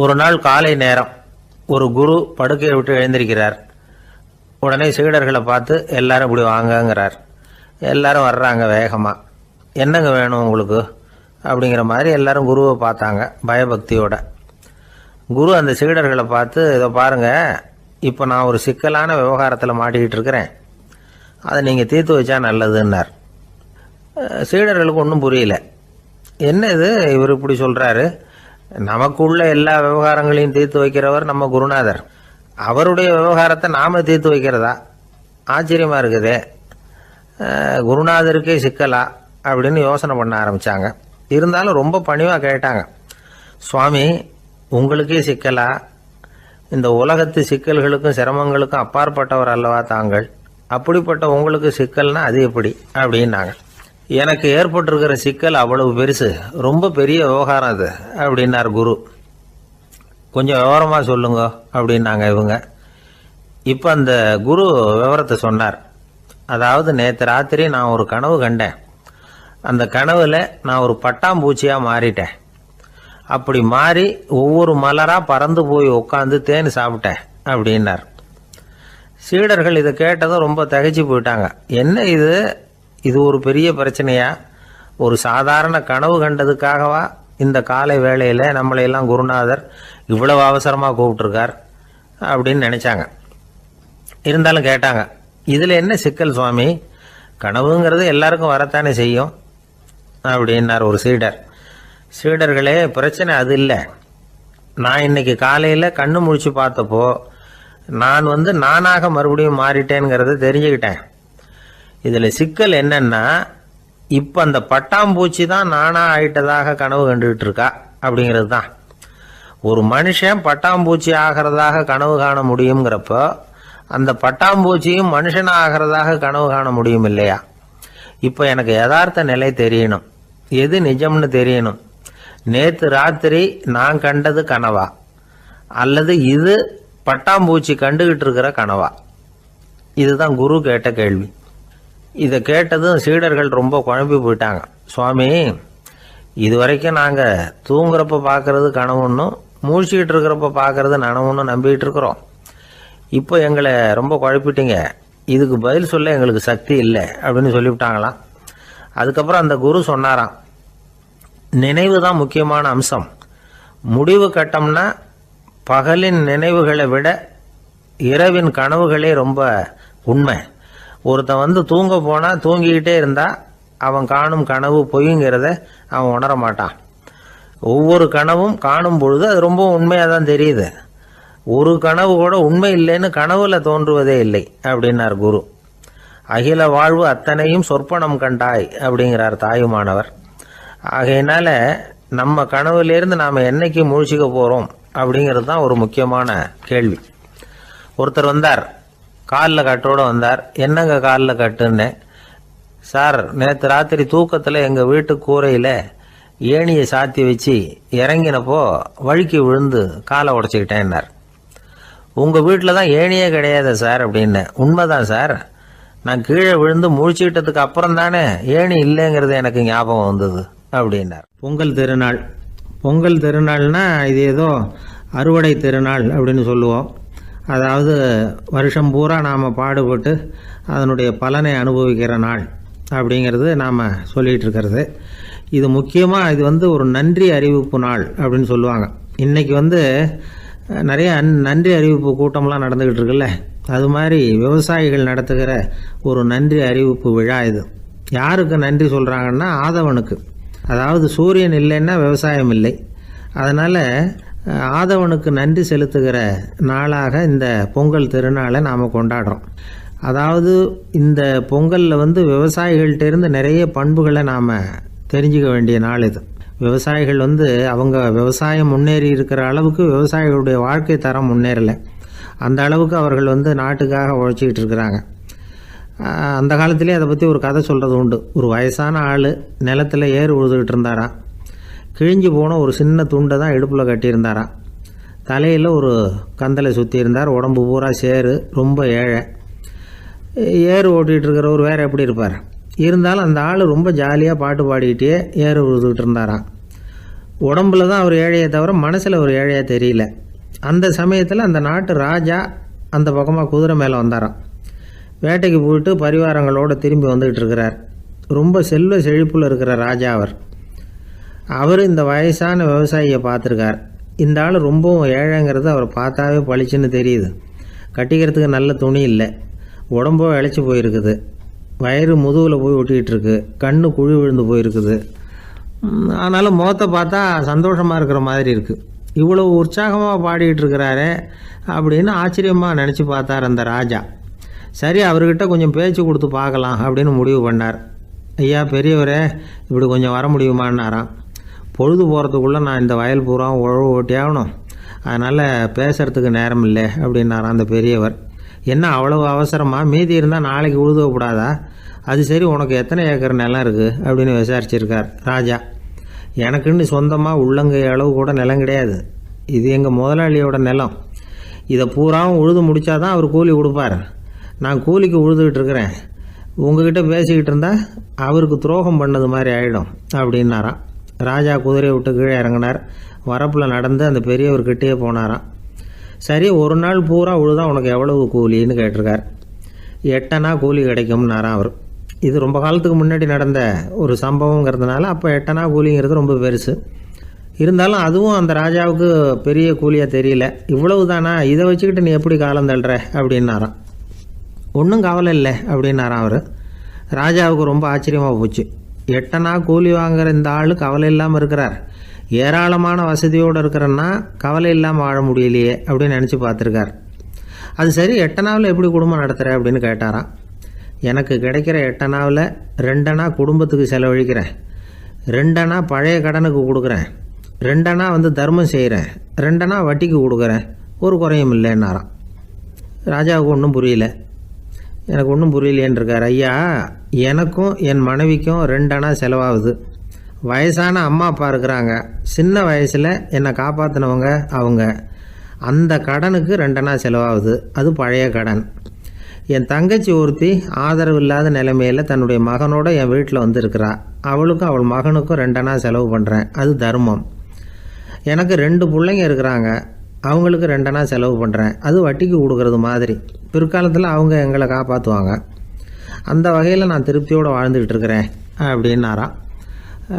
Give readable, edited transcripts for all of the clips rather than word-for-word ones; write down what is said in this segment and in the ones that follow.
ஒரு நாள் காலை நேரம் ஒரு குரு படுக்கையை விட்டு எழுந்திருக்கிறார். உடனே சீடர்களை பார்த்து எல்லாரும் இப்படி வாங்கங்கிறார். எல்லாரும் வர்றாங்க வேகமாக. என்னங்க வேணும் உங்களுக்கு அப்படிங்கிற மாதிரி எல்லாரும் குருவை பார்த்தாங்க பயபக்தியோட. குரு அந்த சீடர்களை பார்த்து, இதை பாருங்கள், இப்போ நான் ஒரு சிக்கலான விவகாரத்தில் மாட்டிக்கிட்டு இருக்கிறேன், அதை நீங்கள் தீர்த்து வச்சா நல்லதுன்னார். சீடர்களுக்கு ஒன்றும் புரியல. என்ன இது இவர் இப்படி சொல்கிறாரு? நமக்குள்ள எல்லா விவகாரங்களையும் தீர்த்து வைக்கிறவர் நம்ம குருநாதர், அவருடைய விவகாரத்தை நாம் தீர்த்து வைக்கிறதா? ஆச்சரியமாக இருக்குதே, குருநாதருக்கே சிக்கலா அப்படின்னு யோசனை பண்ண ஆரம்பித்தாங்க. இருந்தாலும் ரொம்ப பணிவாக கேட்டாங்க, சுவாமி உங்களுக்கே சிக்கலா? இந்த உலகத்து சிக்கல்களுக்கும் சிரமங்களுக்கும் அப்பாற்பட்டவர் அல்லவா தாங்கள், அப்படிப்பட்ட உங்களுக்கு சிக்கல்னா அது எப்படி அப்படின்னாங்க. எனக்கு ஏற்பட்டிருக்கிற சிக்கல் அவ்வளவு பெருசு, ரொம்ப பெரிய விவகாரம் அது அப்படின்னார் குரு. கொஞ்சம் விவரமாக சொல்லுங்க அப்படின்னாங்க இவங்க. இப்போ அந்த குரு விவரத்தை சொன்னார். அதாவது நேற்று ராத்திரி நான் ஒரு கனவு கண்டேன். அந்த கனவில் நான் ஒரு பட்டாம்பூச்சியாக மாறிட்டேன். அப்படி மாறி ஒவ்வொரு மலராக பறந்து போய் உட்காந்து தேன் சாப்பிட்டேன் அப்படின்னார். சீடர்கள் இதை கேட்டதும் ரொம்ப திகைச்சு போயிட்டாங்க. என்ன இது, இது ஒரு பெரிய பிரச்சனையா? ஒரு சாதாரண கனவு கண்டதுக்காகவா இந்த காலை வேளையில் நம்மளையெல்லாம் குருநாதர் இவ்வளவு அவசரமாக கூப்பிட்டுருக்கார் அப்படின்னு நினச்சாங்க. இருந்தாலும் கேட்டாங்க, இதில் என்ன சிக்கல் சுவாமி? கனவுங்கிறது எல்லாருக்கும் வரத்தானே செய்யும் அப்படின்னார் ஒரு சீடர். சீடர்களே, பிரச்சனை அது இல்லை. நான் இன்னைக்கு காலையில் கண்ணு முழிச்சு பார்த்தப்போ நான் நானாக மறுபடியும் மாறிட்டேங்கிறத தெரிஞ்சுக்கிட்டேன். இதில் சிக்கல் என்னன்னா, இப்போ அந்த பட்டாம்பூச்சி தான் நானாக ஆயிட்டதாக கனவு கண்டுகிட்டு இருக்கா அப்படிங்கிறது தான். ஒரு மனுஷன் பட்டாம்பூச்சி ஆகிறதாக கனவு காண முடியுங்கிறப்போ அந்த பட்டாம்பூச்சியும் மனுஷனாக ஆகிறதாக கனவு காண முடியும் இல்லையா? இப்போ எனக்கு யதார்த்த நிலை தெரியணும், எது நிஜம்னு தெரியணும். நேற்று ராத்திரி நான் கண்டது கனவா, அல்லது இது பட்டாம்பூச்சி கண்டுகிட்டு இருக்கிற கனவா? இதுதான் குரு கேட்ட கேள்வி. இதை கேட்டதும் சீடர்கள் ரொம்ப குழம்பி போயிட்டாங்க. சுவாமி, இது வரைக்கும் நாங்கள் தூங்குறப்ப பார்க்கறது கனவுன்னும் மூழ்கிட்டு இருக்கிறப்ப பார்க்கறது நனவுன்னு நம்பிக்கிட்டு இருக்கிறோம். இப்போ எங்களை ரொம்ப குழப்பிட்டீங்க, இதுக்கு பதில் சொல்ல எங்களுக்கு சக்தி இல்லை அப்படின்னு சொல்லிவிட்டாங்களாம். அதுக்கப்புறம் அந்த குரு சொன்னாராம், நினைவு தான் முக்கியமான அம்சம். முடிவு கட்டம்னா பகலின் நினைவுகளை விட இரவின் கனவுகளே ரொம்ப உண்மை. ஒருத்தன் தூங்க போனால் தூங்கிக்கிட்டே இருந்தால் அவன் காணும் கனவு பொய்ங்கிறத அவன் உணர மாட்டான். ஒவ்வொரு கனவும் காணும் பொழுது அது ரொம்ப உண்மையாக தான் தெரியுது. ஒரு கனவு கூட உண்மை இல்லைன்னு கனவுல தோன்றுவதே இல்லை அப்படின்னார் குரு. அகில வாழ்வு அத்தனையும் சொற்பனம் கண்டாய் அப்படிங்கிறார் தாயுமானவர். ஆகையினால நம்ம கனவுலேருந்து நாம் என்னைக்கு முழிச்சிக்க போகிறோம் அப்படிங்கிறது தான் ஒரு முக்கியமான கேள்வி. ஒருத்தர் வந்தார், காலில் கட்டோடு வந்தார். என்னங்க காலில் கட்டுன்னு? சார், நேற்று ராத்திரி தூக்கத்தில் எங்கள் வீட்டு கூரையில் ஏணியை சாத்தி வச்சு இறங்கினப்போ வழுக்கி விழுந்து காலை உடச்சிக்கிட்டேன்னார். உங்கள் வீட்டில் தான் ஏணியே கிடையாது சார் அப்படின்னு. உண்மைதான் சார், நான் கீழே விழுந்து முழிச்சுக்கிட்டதுக்கு அப்புறம் தானே ஏணி இல்லைங்கிறது எனக்கு ஞாபகம் வந்தது அப்படின்னார். பொங்கல் திருநாள். பொங்கல் திருநாள்னா இது ஏதோ அறுவடை திருநாள் அப்படின்னு சொல்லுவோம். அதாவது வருஷம் பூரா நாம் பாடுபட்டு அதனுடைய பலனை அனுபவிக்கிற நாள் அப்படிங்கிறது நாம் சொல்லிகிட்டு இருக்கிறது. இது முக்கியமாக இது ஒரு நன்றி அறிவிப்பு நாள் அப்படின்னு சொல்லுவாங்க. இன்றைக்கி நிறைய நன்றி அறிவிப்பு கூட்டம்லாம் நடந்துக்கிட்டு இருக்குல்ல, அது மாதிரி விவசாயிகள் நடத்துகிற ஒரு நன்றி அறிவிப்பு விழா இது. யாருக்கு நன்றி சொல்கிறாங்கன்னா ஆதவனுக்கு. அதாவது சூரியன் இல்லைன்னா விவசாயம் இல்லை. அதனால் ஆதவனுக்கு நன்றி செலுத்துகிற நாளாக இந்த பொங்கல் திருநாளை நாம் கொண்டாடுறோம். அதாவது இந்த பொங்கலில் விவசாயிகள்கிட்டேருந்து நிறைய பண்புகளை நாம் தெரிஞ்சுக்க வேண்டிய நாள் இது. விவசாயிகள் அவங்க விவசாயம் முன்னேறி இருக்கிற அளவுக்கு விவசாயிகளுடைய வாழ்க்கை தரம் முன்னேறலை. அந்த அளவுக்கு அவர்கள் நாட்டுக்காக உழைச்சிக்கிட்டு இருக்கிறாங்க. அந்த காலத்திலே அதை பற்றி ஒரு கதை சொல்கிறது உண்டு. ஒரு வயசான ஆள் நிலத்தில் ஏறு உழுதுகிட்டு இருந்தாராம். கிழிஞ்சு போன ஒரு சின்ன துண்டை தான் இடுப்பில் கட்டியிருந்தாராம். தலையில் ஒரு கந்தலை சுற்றி இருந்தார். உடம்பு பூரா சேரு, ரொம்ப ஏழை. ஏறு ஓட்டிகிட்டு இருக்கிறவர் வேறு எப்படி இருப்பார்? இருந்தாலும் அந்த ஆள் ரொம்ப ஜாலியாக பாட்டு பாடிக்கிட்டே ஏறு உழுதுகிட்டு இருந்தாராம். உடம்புல தான் அவர் ஏழையை தவிர மனசில் ஒரு ஏழையாக தெரியல. அந்த சமயத்தில் அந்த நாட்டு ராஜா அந்த பக்கமாக குதிரை மேலே வந்தாராம். வேட்டைக்கு போயிட்டு பரிவாரங்களோடு திரும்பி வந்துக்கிட்டு இருக்கிறார். ரொம்ப செல்வ செழிப்பில் இருக்கிற ராஜா அவர் இந்த வயசான விவசாயியை பார்த்துருக்கார். இந்த ஆள் ரொம்பவும் ஏழைங்கிறது அவரை பார்த்தாவே பளிச்சுன்னு தெரியுது. கட்டிக்கிறதுக்கு நல்ல துணி இல்லை, உடம்போ இழைச்சி போயிருக்குது, வயிறு முதுகில் போய் ஒட்டிக்கிட்டு இருக்கு, கண்ணு குழி விழுந்து போயிருக்குது. ஆனாலும் முகத்தை பார்த்தா சந்தோஷமாக இருக்கிற மாதிரி இருக்குது. இவ்வளோ உற்சாகமாக பாடிக்கிட்டு இருக்கிறாரே அப்படின்னு ஆச்சரியமாக நினச்சி பார்த்தார் அந்த ராஜா. சரி, அவர்கிட்ட கொஞ்சம் பேச்சு கொடுத்து பார்க்கலாம் அப்படின்னு முடிவு பண்ணார். ஐயா பெரியவரே, இப்படி கொஞ்சம் வர முடியுமான்னாராம். பொழுது போகிறதுக்குள்ளே நான் இந்த வயல் பூரா உழவு ஓட்டி ஆகணும், அதனால் பேசுகிறதுக்கு நேரம் இல்லை அப்படின்னாராம் அந்த பெரியவர். என்ன அவ்வளவு அவசரமாக? மீதி இருந்தால் நாளைக்கு உழுதக்கூடாதா? அது சரி, உனக்கு எத்தனை ஏக்கர் நிலம் இருக்குது அப்படின்னு விசாரிச்சிருக்கார் ராஜா. எனக்குன்னு சொந்தமாக உள்ளங்கை அளவு கூட நிலம் கிடையாது. இது எங்கள் முதலாளியோட நிலம். இதை பூராவும் உழுது முடித்தாதான் அவர் கூலி கொடுப்பார். நான் கூலிக்கு உழுதுகிட்டு இருக்கிறேன். உங்ககிட்ட பேசிக்கிட்டு இருந்தால் அவருக்கு துரோகம் பண்ணது மாதிரி ஆகிடும் அப்படின்னாராம். ராஜா குதிரையை விட்டு கீழே இறங்கினார். வரப்பில் நடந்து அந்த பெரியவர்கிட்டே போனாராம். சரி, ஒரு நாள் பூரா உழுதா உனக்கு எவ்வளவு கூலின்னு கேட்டிருக்கார். 8 அணா கூலி கிடைக்கும்னாராம் அவர். இது ரொம்ப காலத்துக்கு முன்னாடி நடந்த ஒரு சம்பவங்கிறதுனால அப்போ 8 அணா கூலிங்கிறது ரொம்ப பெருசு. இருந்தாலும் அதுவும் அந்த ராஜாவுக்கு பெரிய கூலியாக தெரியல. இவ்வளவு தானா, இதை வச்சுக்கிட்டு நீ எப்படி காலம் தள்ளுற அப்படின்னாராம். ஒன்றும் கவலை இல்லை அப்படின்னாராம் அவர். ராஜாவுக்கு ரொம்ப ஆச்சரியமாக போச்சு. 8 அணா கூலி வாங்குகிற இந்த ஆள் கவலை இல்லாமல் இருக்கிறார், ஏராளமான வசதியோடு இருக்கிறன்னா கவலை இல்லாமல் வாழ முடியலையே அப்படின்னு நினச்சி பார்த்துருக்கார். அது சரி, 8 அணாவில் எப்படி குடும்பம் நடத்துகிற அப்படின்னு கேட்டாராம். எனக்கு கிடைக்கிற 8 அணாவில் 2 அணா குடும்பத்துக்கு செலவழிக்கிறேன், 2 அணா பழைய கடனுக்கு கொடுக்குறேன், 2 அணா தர்மம் செய்கிறேன், 2 அணா வட்டிக்கு கொடுக்குறேன், ஒரு குறையும் இல்லைன்னாராம். ராஜாவுக்கு ஒன்றும் புரியல. எனக்கு ஒன்றும் புரியலேன்னு இருக்கார். ஐயா, எனக்கும் என் மனைவிக்கும் 2 அணா செலவாகுது. வயசான அம்மா அப்பா இருக்கிறாங்க, சின்ன வயசில் என்னை காப்பாற்றினவங்க அவங்க. அந்த கடனுக்கு 2 அணா செலவாகுது, அது பழைய கடன். என் தங்கச்சி ஒருத்தி ஆதரவு இல்லாத நிலைமையில் தன்னுடைய மகனோட என் வீட்டில் இருக்கிறா. அவளுக்கும் அவள் மகனுக்கும் 2 அணா செலவு பண்ணுறேன், அது தர்மம். எனக்கு 2 பிள்ளைங்க இருக்கிறாங்க, அவங்களுக்கு 2 அணா செலவு பண்ணுறேன், அது வட்டிக்கு கொடுக்கறது மாதிரி. பிற்காலத்தில் அவங்க எங்களை காப்பாற்றுவாங்க. அந்த வகையில் நான் திருப்தியோடு வாழ்ந்துக்கிட்டு இருக்கிறேன் அப்படின்னாராம்.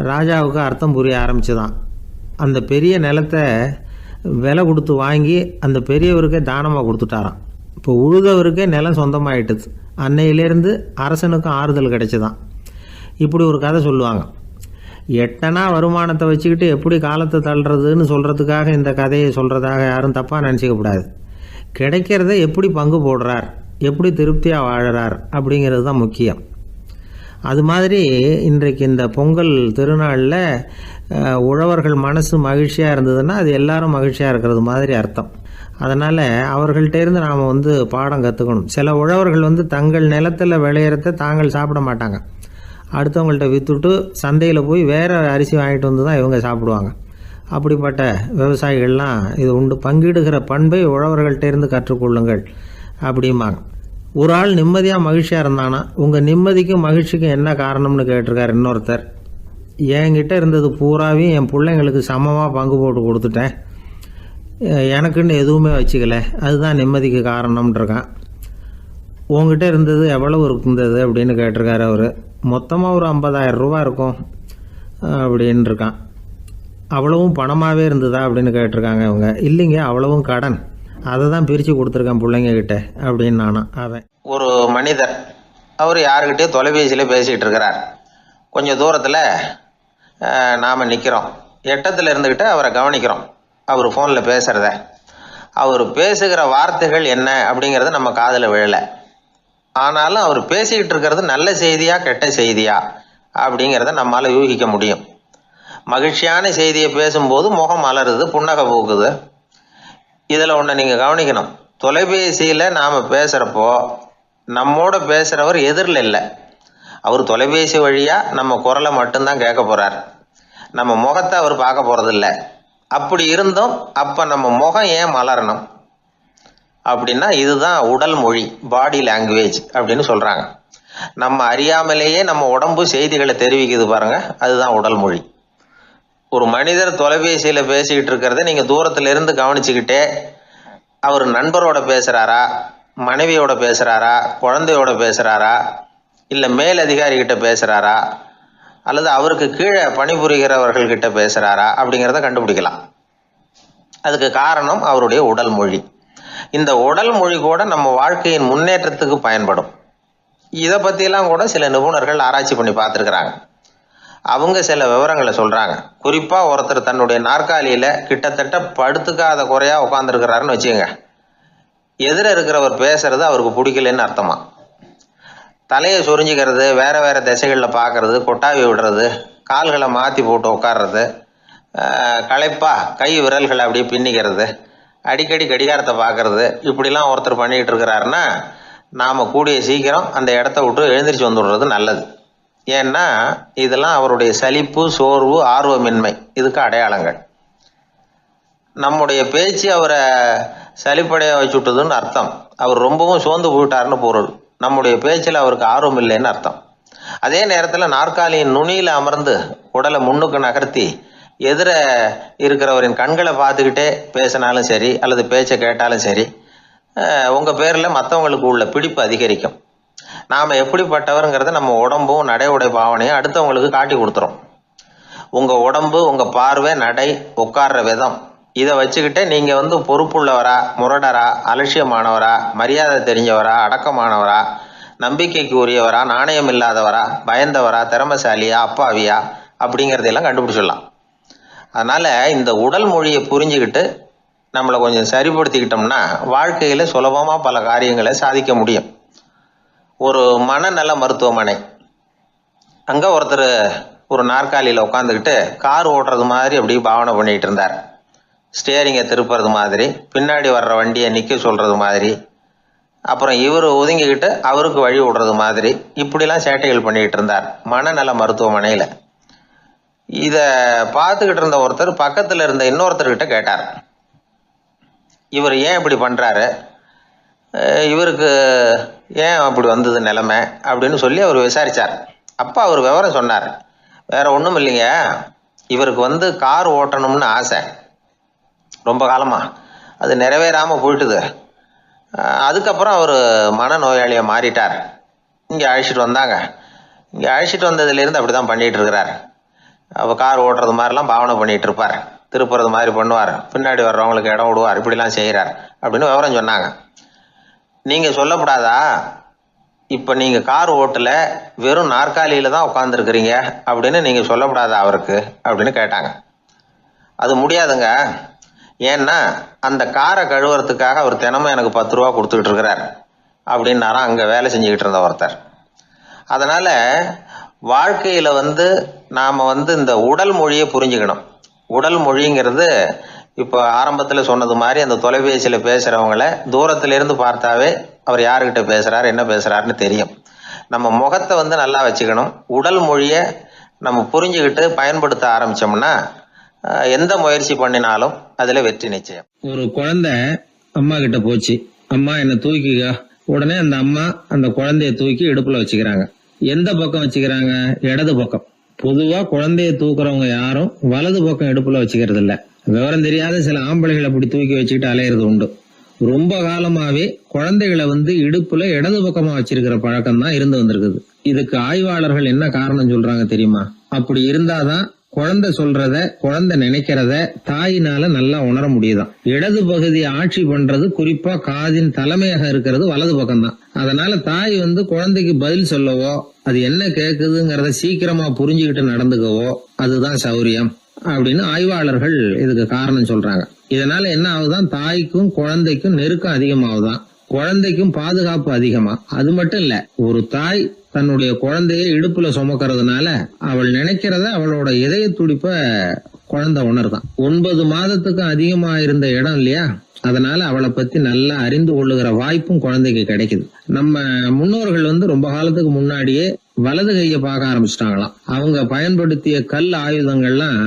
ராஜாவுக்கு அர்த்தம் புரிய ஆரம்பிச்சுதான். அந்த பெரிய நிலத்தை விலை கொடுத்து வாங்கி அந்த பெரியவருக்கே தானமாக கொடுத்துட்டாராம். இப்போ உழுதவருக்கே நிலம் சொந்தமாகிட்டுது. அன்னையிலேருந்து அரசனுக்கும் ஆறுதல் கிடைச்சிதான். இப்படி ஒரு கதை சொல்லுவாங்க. 8 அணா வருமானத்தை வச்சுக்கிட்டு எப்படி காலத்தை தள்ளுறதுன்னு சொல்கிறதுக்காக இந்த கதையை சொல்கிறதாக யாரும் தப்பாக நினச்சிக்கக்கூடாது. கிடைக்கிறத எப்படி பங்கு போடுறார், எப்படி திருப்தியாக வாழறார் அப்படிங்கிறது தான் முக்கியம். அது மாதிரி இன்றைக்கு இந்த பொங்கல் திருநாளில் உழவர்கள் மனசு மகிழ்ச்சியாக இருந்ததுன்னா அது எல்லாரும் மகிழ்ச்சியாக இருக்கிறது மாதிரி அர்த்தம். அதனால் அவர்கள்ட்டேருந்து நாம் பாடம் கற்றுக்கணும். சில உழவர்கள் தங்கள் நிலத்தில் விளையிறத தாங்கள் சாப்பிட மாட்டாங்க, அடுத்தவங்கள்ட்ட விற்றுட்டு சந்தையில் போய் வேறு அரிசி வாங்கிட்டு தான் இவங்க சாப்பிடுவாங்க. அப்படிப்பட்ட விவசாயிகள்லாம் இது உண்டு. பங்கிடுகிற பண்பை உழவர்கள்ட்டேருந்து கற்றுக்கொள்ளுங்கள் அப்படிம்பாங்க. ஒரு ஆள் நிம்மதியாக மகிழ்ச்சியாக இருந்தானா, உங்கள் நிம்மதிக்கும் மகிழ்ச்சிக்கும் என்ன காரணம்னு கேட்டிருக்கார் இன்னொருத்தர். என்கிட்ட இருந்தது பூராவையும் என் பிள்ளைங்களுக்கு சமமாக பங்கு போட்டு கொடுத்துட்டேன், எனக்குன்னு எதுவுமே வச்சுக்கல, அதுதான் நிம்மதிக்கு காரணம்ன்றிருக்கான். உங்ககிட்ட இருந்தது எவ்வளவு இருந்தது அப்படின்னு கேட்டிருக்காரு அவர். மொத்தமாக ஒரு 50,000 ரூபா இருக்கும் அப்படின்னு இருக்கான். அவ்வளவும் பணமாகவே இருந்ததா அப்படின்னு கேட்டிருக்காங்க அவங்க. இல்லைங்க, அவ்வளவும் கடன், அதை தான் பிரித்து கொடுத்துருக்கேன் பிள்ளைங்க கிட்ட அப்படின்னு நானும். அவன் ஒரு மனிதர், அவர் யாருக்கிட்டே தொலைபேசியில் பேசிகிட்டு இருக்கிறார். கொஞ்சம் தூரத்தில் நாம் நிற்கிறோம். எட்டத்தில் இருந்துக்கிட்டு அவரை கவனிக்கிறோம். அவர் ஃபோனில் பேசுகிறத, அவர் பேசுகிற வார்த்தைகள் என்ன அப்படிங்கிறது நம்ம காதில் விழலை. ஆனாலும் அவர் பேசிக்கிட்டு இருக்கிறது நல்ல செய்தியா கெட்ட செய்தியா அப்படிங்கிறத நம்மளால் யூகிக்க முடியும். மகிழ்ச்சியான செய்தியை பேசும்போது முகம் மலருது, புன்னகை பூக்குது. இதில் ஒன்று நீங்கள் கவனிக்கணும். தொலைபேசியில் நாம் பேசுகிறப்போ நம்மோட பேசுகிறவர் எதிரில் இல்லை. அவர் தொலைபேசி வழியாக நம்ம குரலை மட்டும்தான் கேட்க போகிறார், நம்ம முகத்தை அவர் பார்க்க போகிறதில்ல. அப்படி இருந்தும் அப்போ நம்ம முகம் ஏன் மலரணும் அப்படின்னா இதுதான் உடல் மொழி, பாடி லாங்குவேஜ் அப்படின்னு சொல்கிறாங்க. நம்ம அறியாமலேயே நம்ம உடம்பு செய்திகளை தெரிவிக்குது பாருங்க, அதுதான் உடல் மொழி. ஒரு மனிதர் தொலைபேசியில் பேசிக்கிட்டு இருக்கிறத நீங்கள் தூரத்துல இருந்து கவனிச்சுக்கிட்டே அவர் நண்பரோட பேசுகிறாரா, மனைவியோட பேசுகிறாரா, குழந்தையோட பேசுகிறாரா, இல்லை மேல் அதிகாரிகிட்ட பேசுகிறாரா, அல்லது அவருக்கு கீழே பணிபுரிகிறவர்கள்கிட்ட பேசுகிறாரா அப்படிங்கிறத கண்டுபிடிக்கலாம். அதுக்கு காரணம் அவருடைய உடல் மொழி. இந்த உடல் மொழி கூட நம்ம வாழ்க்கையின் முன்னேற்றத்துக்கு பயன்படும். இதை பற்றியெல்லாம் கூட சில நிபுணர்கள் ஆராய்ச்சி பண்ணி பார்த்துருக்குறாங்க. அவங்க சில விவரங்களை சொல்கிறாங்க. குறிப்பாக ஒருத்தர் தன்னுடைய நாற்காலியில் கிட்டத்தட்ட படுத்துக்காத குறையாக உட்காந்துருக்கிறாருன்னு வச்சுக்கோங்க. எதிர இருக்கிறவர் பேசுறது அவருக்கு பிடிக்கலன்னு அர்த்தமா. தலையை சொரிஞ்சிக்கிறது, வேற வேற திசைகளில் பார்க்கறது, கொட்டாவி விடுறது, கால்களை மாற்றி போட்டு உட்கார்றது, களைப்பா கை விரல்களை அப்படியே பின்னிக்கிறது, அடிக்கடி கடிகாரத்தை பார்க்கறது, இப்படிலாம் ஒருத்தர் பண்ணிக்கிட்டு இருக்கிறாருன்னா நாம் கூடிய சீக்கிரம் அந்த இடத்த விட்டு எழுந்திரிச்சு வந்துடுறது நல்லது. ஏன்னா இதெல்லாம் அவருடைய சலிப்பு, சோர்வு, ஆர்வமின்மை இதுக்கு அடையாளங்கள். நம்முடைய பேச்சு அவரை சலிப்படைய வச்சுட்டதுன்னு அர்த்தம். அவர் ரொம்பவும் சோர்ந்து போயிட்டாருன்னு பொருள். நம்முடைய பேச்சில் அவருக்கு ஆர்வம் இல்லைன்னு அர்த்தம். அதே நேரத்தில் நாற்காலியின் நுனியில் அமர்ந்து உடலை முன்னுக்கு நகர்த்தி எதிர இருக்கிறவரின் கண்களை பார்த்துக்கிட்டே பேசினாலும் சரி அல்லது பேச்சை கேட்டாலும் சரி, உங்கள் பேரில் மற்றவங்களுக்கு உள்ள பிடிப்பு அதிகரிக்கும். நாம் எப்படிப்பட்டவருங்கிறத நம்ம உடம்பும் நடை உடை பாவனையும் அடுத்தவங்களுக்கு காட்டி கொடுத்துரும். உங்கள் உடம்பு, உங்கள் பார்வை, நடை, உட்கார்ற விதம் இதை வச்சுக்கிட்டே நீங்கள் பொறுப்புள்ளவரா, முரடரா, அலட்சியமானவரா, மரியாதை தெரிஞ்சவரா, அடக்கமானவரா, நம்பிக்கைக்கு உரியவரா, நாணயம் இல்லாதவரா, பயந்தவரா, திறமைசாலியா, அப்பாவியா அப்படிங்கிறதையெல்லாம் கண்டுபிடிச்சிடலாம். அதனால் இந்த உடல் மொழியை புரிஞ்சுக்கிட்டு நம்மளை கொஞ்சம் சரிப்படுத்திக்கிட்டோம்னா வாழ்க்கையில் சுலபமாக பல காரியங்களை சாதிக்க முடியும். ஒரு மனநல மருத்துவமனை, அங்கே ஒருத்தர் ஒரு நாற்காலியில் உட்காந்துக்கிட்டு கார் ஓட்டுறது மாதிரி அப்படி பாவனை பண்ணிகிட்டு இருந்தார். ஸ்டியரிங்கை திருப்புறது மாதிரி, பின்னாடி வர்ற வண்டியை நிற்க சொல்கிறது மாதிரி, அப்புறம் இவர் ஒதுங்கிக்கிட்டு அவருக்கு வழி விடுறது மாதிரி, இப்படிலாம் சேட்டைகள் பண்ணிக்கிட்டு இருந்தார் மனநல மருத்துவமனையில். இதை பார்த்துக்கிட்டு இருந்த ஒருத்தர் பக்கத்தில் இருந்த இன்னொருத்தர்கிட்ட கேட்டார், இவர் ஏன் இப்படி பண்ணுறாரு, இவருக்கு ஏன் அப்படி வந்தது நிலைமை அப்படின்னு சொல்லி அவர் விசாரித்தார். அப்போ அவர் விவரம் சொன்னார். வேற ஒன்றும் இல்லைங்க, இவருக்கு கார் ஓட்டணும்னு ஆசை ரொம்ப காலமாக, அது நிறைவேறாமல் போயிட்டுது. அதுக்கப்புறம் அவர் மனநோயாளியாக மாறிட்டார். இங்கே அழைச்சிட்டு வந்தாங்க. இங்கே அழைச்சிட்டு வந்ததுலேருந்து அப்படி தான் பண்ணிகிட்டு இருக்கிறார். அவர் கார் ஓட்டுறது மாதிரிலாம் பாவனை பண்ணிகிட்டு இருப்பார், திருப்புறது மாதிரி பண்ணுவார், பின்னாடி வர்றவங்களுக்கு இடம் விடுவார், இப்படிலாம் செய்கிறார் அப்படின்னு விவரம் சொன்னாங்க. நீங்கள் சொல்லப்படாதா, இப்போ நீங்கள் கார் ஓட்டல, வெறும் நாற்காலியில் தான் உட்காந்துருக்குறீங்க அப்படின்னு நீங்கள் சொல்லப்படாதா அவருக்கு அப்படின்னு கேட்டாங்க. அது முடியாதுங்க, ஏன்னா அந்த காரை கழுவுறதுக்காக அவர் தினமும் எனக்கு 10 ரூபா கொடுத்துக்கிட்டு இருக்கிறார் அப்படின்னாராம் அங்கே வேலை செஞ்சுக்கிட்டு இருந்த ஒருத்தர். அதனால் வாழ்க்கையில் நாம் இந்த உடல் மொழியை புரிஞ்சுக்கணும். உடல் மொழிங்கிறது இப்போ ஆரம்பத்தில் சொன்னது மாதிரி அந்த தொலைபேசியில் பேசுகிறவங்கள தூரத்திலிருந்து பார்த்தாவே அவர் யாருக்கிட்ட பேசுகிறார், என்ன பேசுகிறாருன்னு தெரியும். நம்ம முகத்தை நல்லா வச்சுக்கணும். உடல் மொழியை நம்ம புரிஞ்சுக்கிட்டு பயன்படுத்த ஆரம்பித்தோம்னா எந்த முயற்சி பண்ணினாலும் அதில் வெற்றி நிச்சயம். ஒரு குழந்தை அம்மா கிட்ட போச்சு, அம்மா என்னை தூக்கிக்க. உடனே அந்த அம்மா அந்த குழந்தைய தூக்கி இடுப்புல வச்சுக்கிறாங்க. எந்த பக்கம் வச்சுக்கிறாங்க? இடது பக்கம். பொதுவா குழந்தைய தூக்குறவங்க யாரும் வலது பக்கம் இடுப்புல வச்சுக்கிறது இல்ல. விவரம் தெரியாத சில ஆம்பளைகளை அப்படி தூக்கி வச்சுக்கிட்டு அலையிறது உண்டு. ரொம்ப காலமாவே குழந்தைகளை இடுப்புல இடது பக்கமா வச்சிருக்கிற பழக்கம் தான் இருந்து வந்திருக்குது. இதுக்கு ஆய்வாளர்கள் என்ன காரணம் சொல்றாங்க தெரியுமா? அப்படி இருந்தாதான் குழந்தை சொல்றத, குழந்தை நினைக்கிறத தாயினால நல்லா உணர முடியுதாம். இடது பகுதி ஆட்சி பண்றது, குறிப்பா காதின் தலைமையாக இருக்கிறது வலது பக்கம் தான். அதனால தாய் குழந்தைக்கு பதில் சொல்லவோ, அது என்ன கேக்குதுங்கிறத சீக்கிரமா புரிஞ்சுக்கிட்டு நடந்துக்கவோ அதுதான் சௌரியம் அப்படின்னு ஆய்வாளர்கள் இதுக்கு காரணம் சொல்றாங்க. இதனால என்ன ஆகுதான், தாய்க்கும் குழந்தைக்கும் நெருக்கம் அதிகமாகுதான், குழந்தைக்கும் பாதுகாப்பு அதிகமா. அது மட்டும் இல்ல, ஒரு தாய் தன்னுடைய குழந்தைய இடுப்புல சுமக்கிறதுனால அவள் நினைக்கிறத, அவளோட இதய துடிப்ப குழந்தை உணர்தான். 9 மாதத்துக்கு அதிகமா இருந்த இடம் இல்லையா, அதனால அவளை பத்தி நல்லா அறிந்து கொள்ளுகிற வாய்ப்பும் குழந்தைக்கு கிடைக்குது. நம்ம முன்னோர்கள் ரொம்ப காலத்துக்கு முன்னாடியே வலது கையை பார்க்க ஆரம்பிச்சிட்டாங்களாம். அவங்க பயன்படுத்திய கல் ஆயுதங்கள்லாம்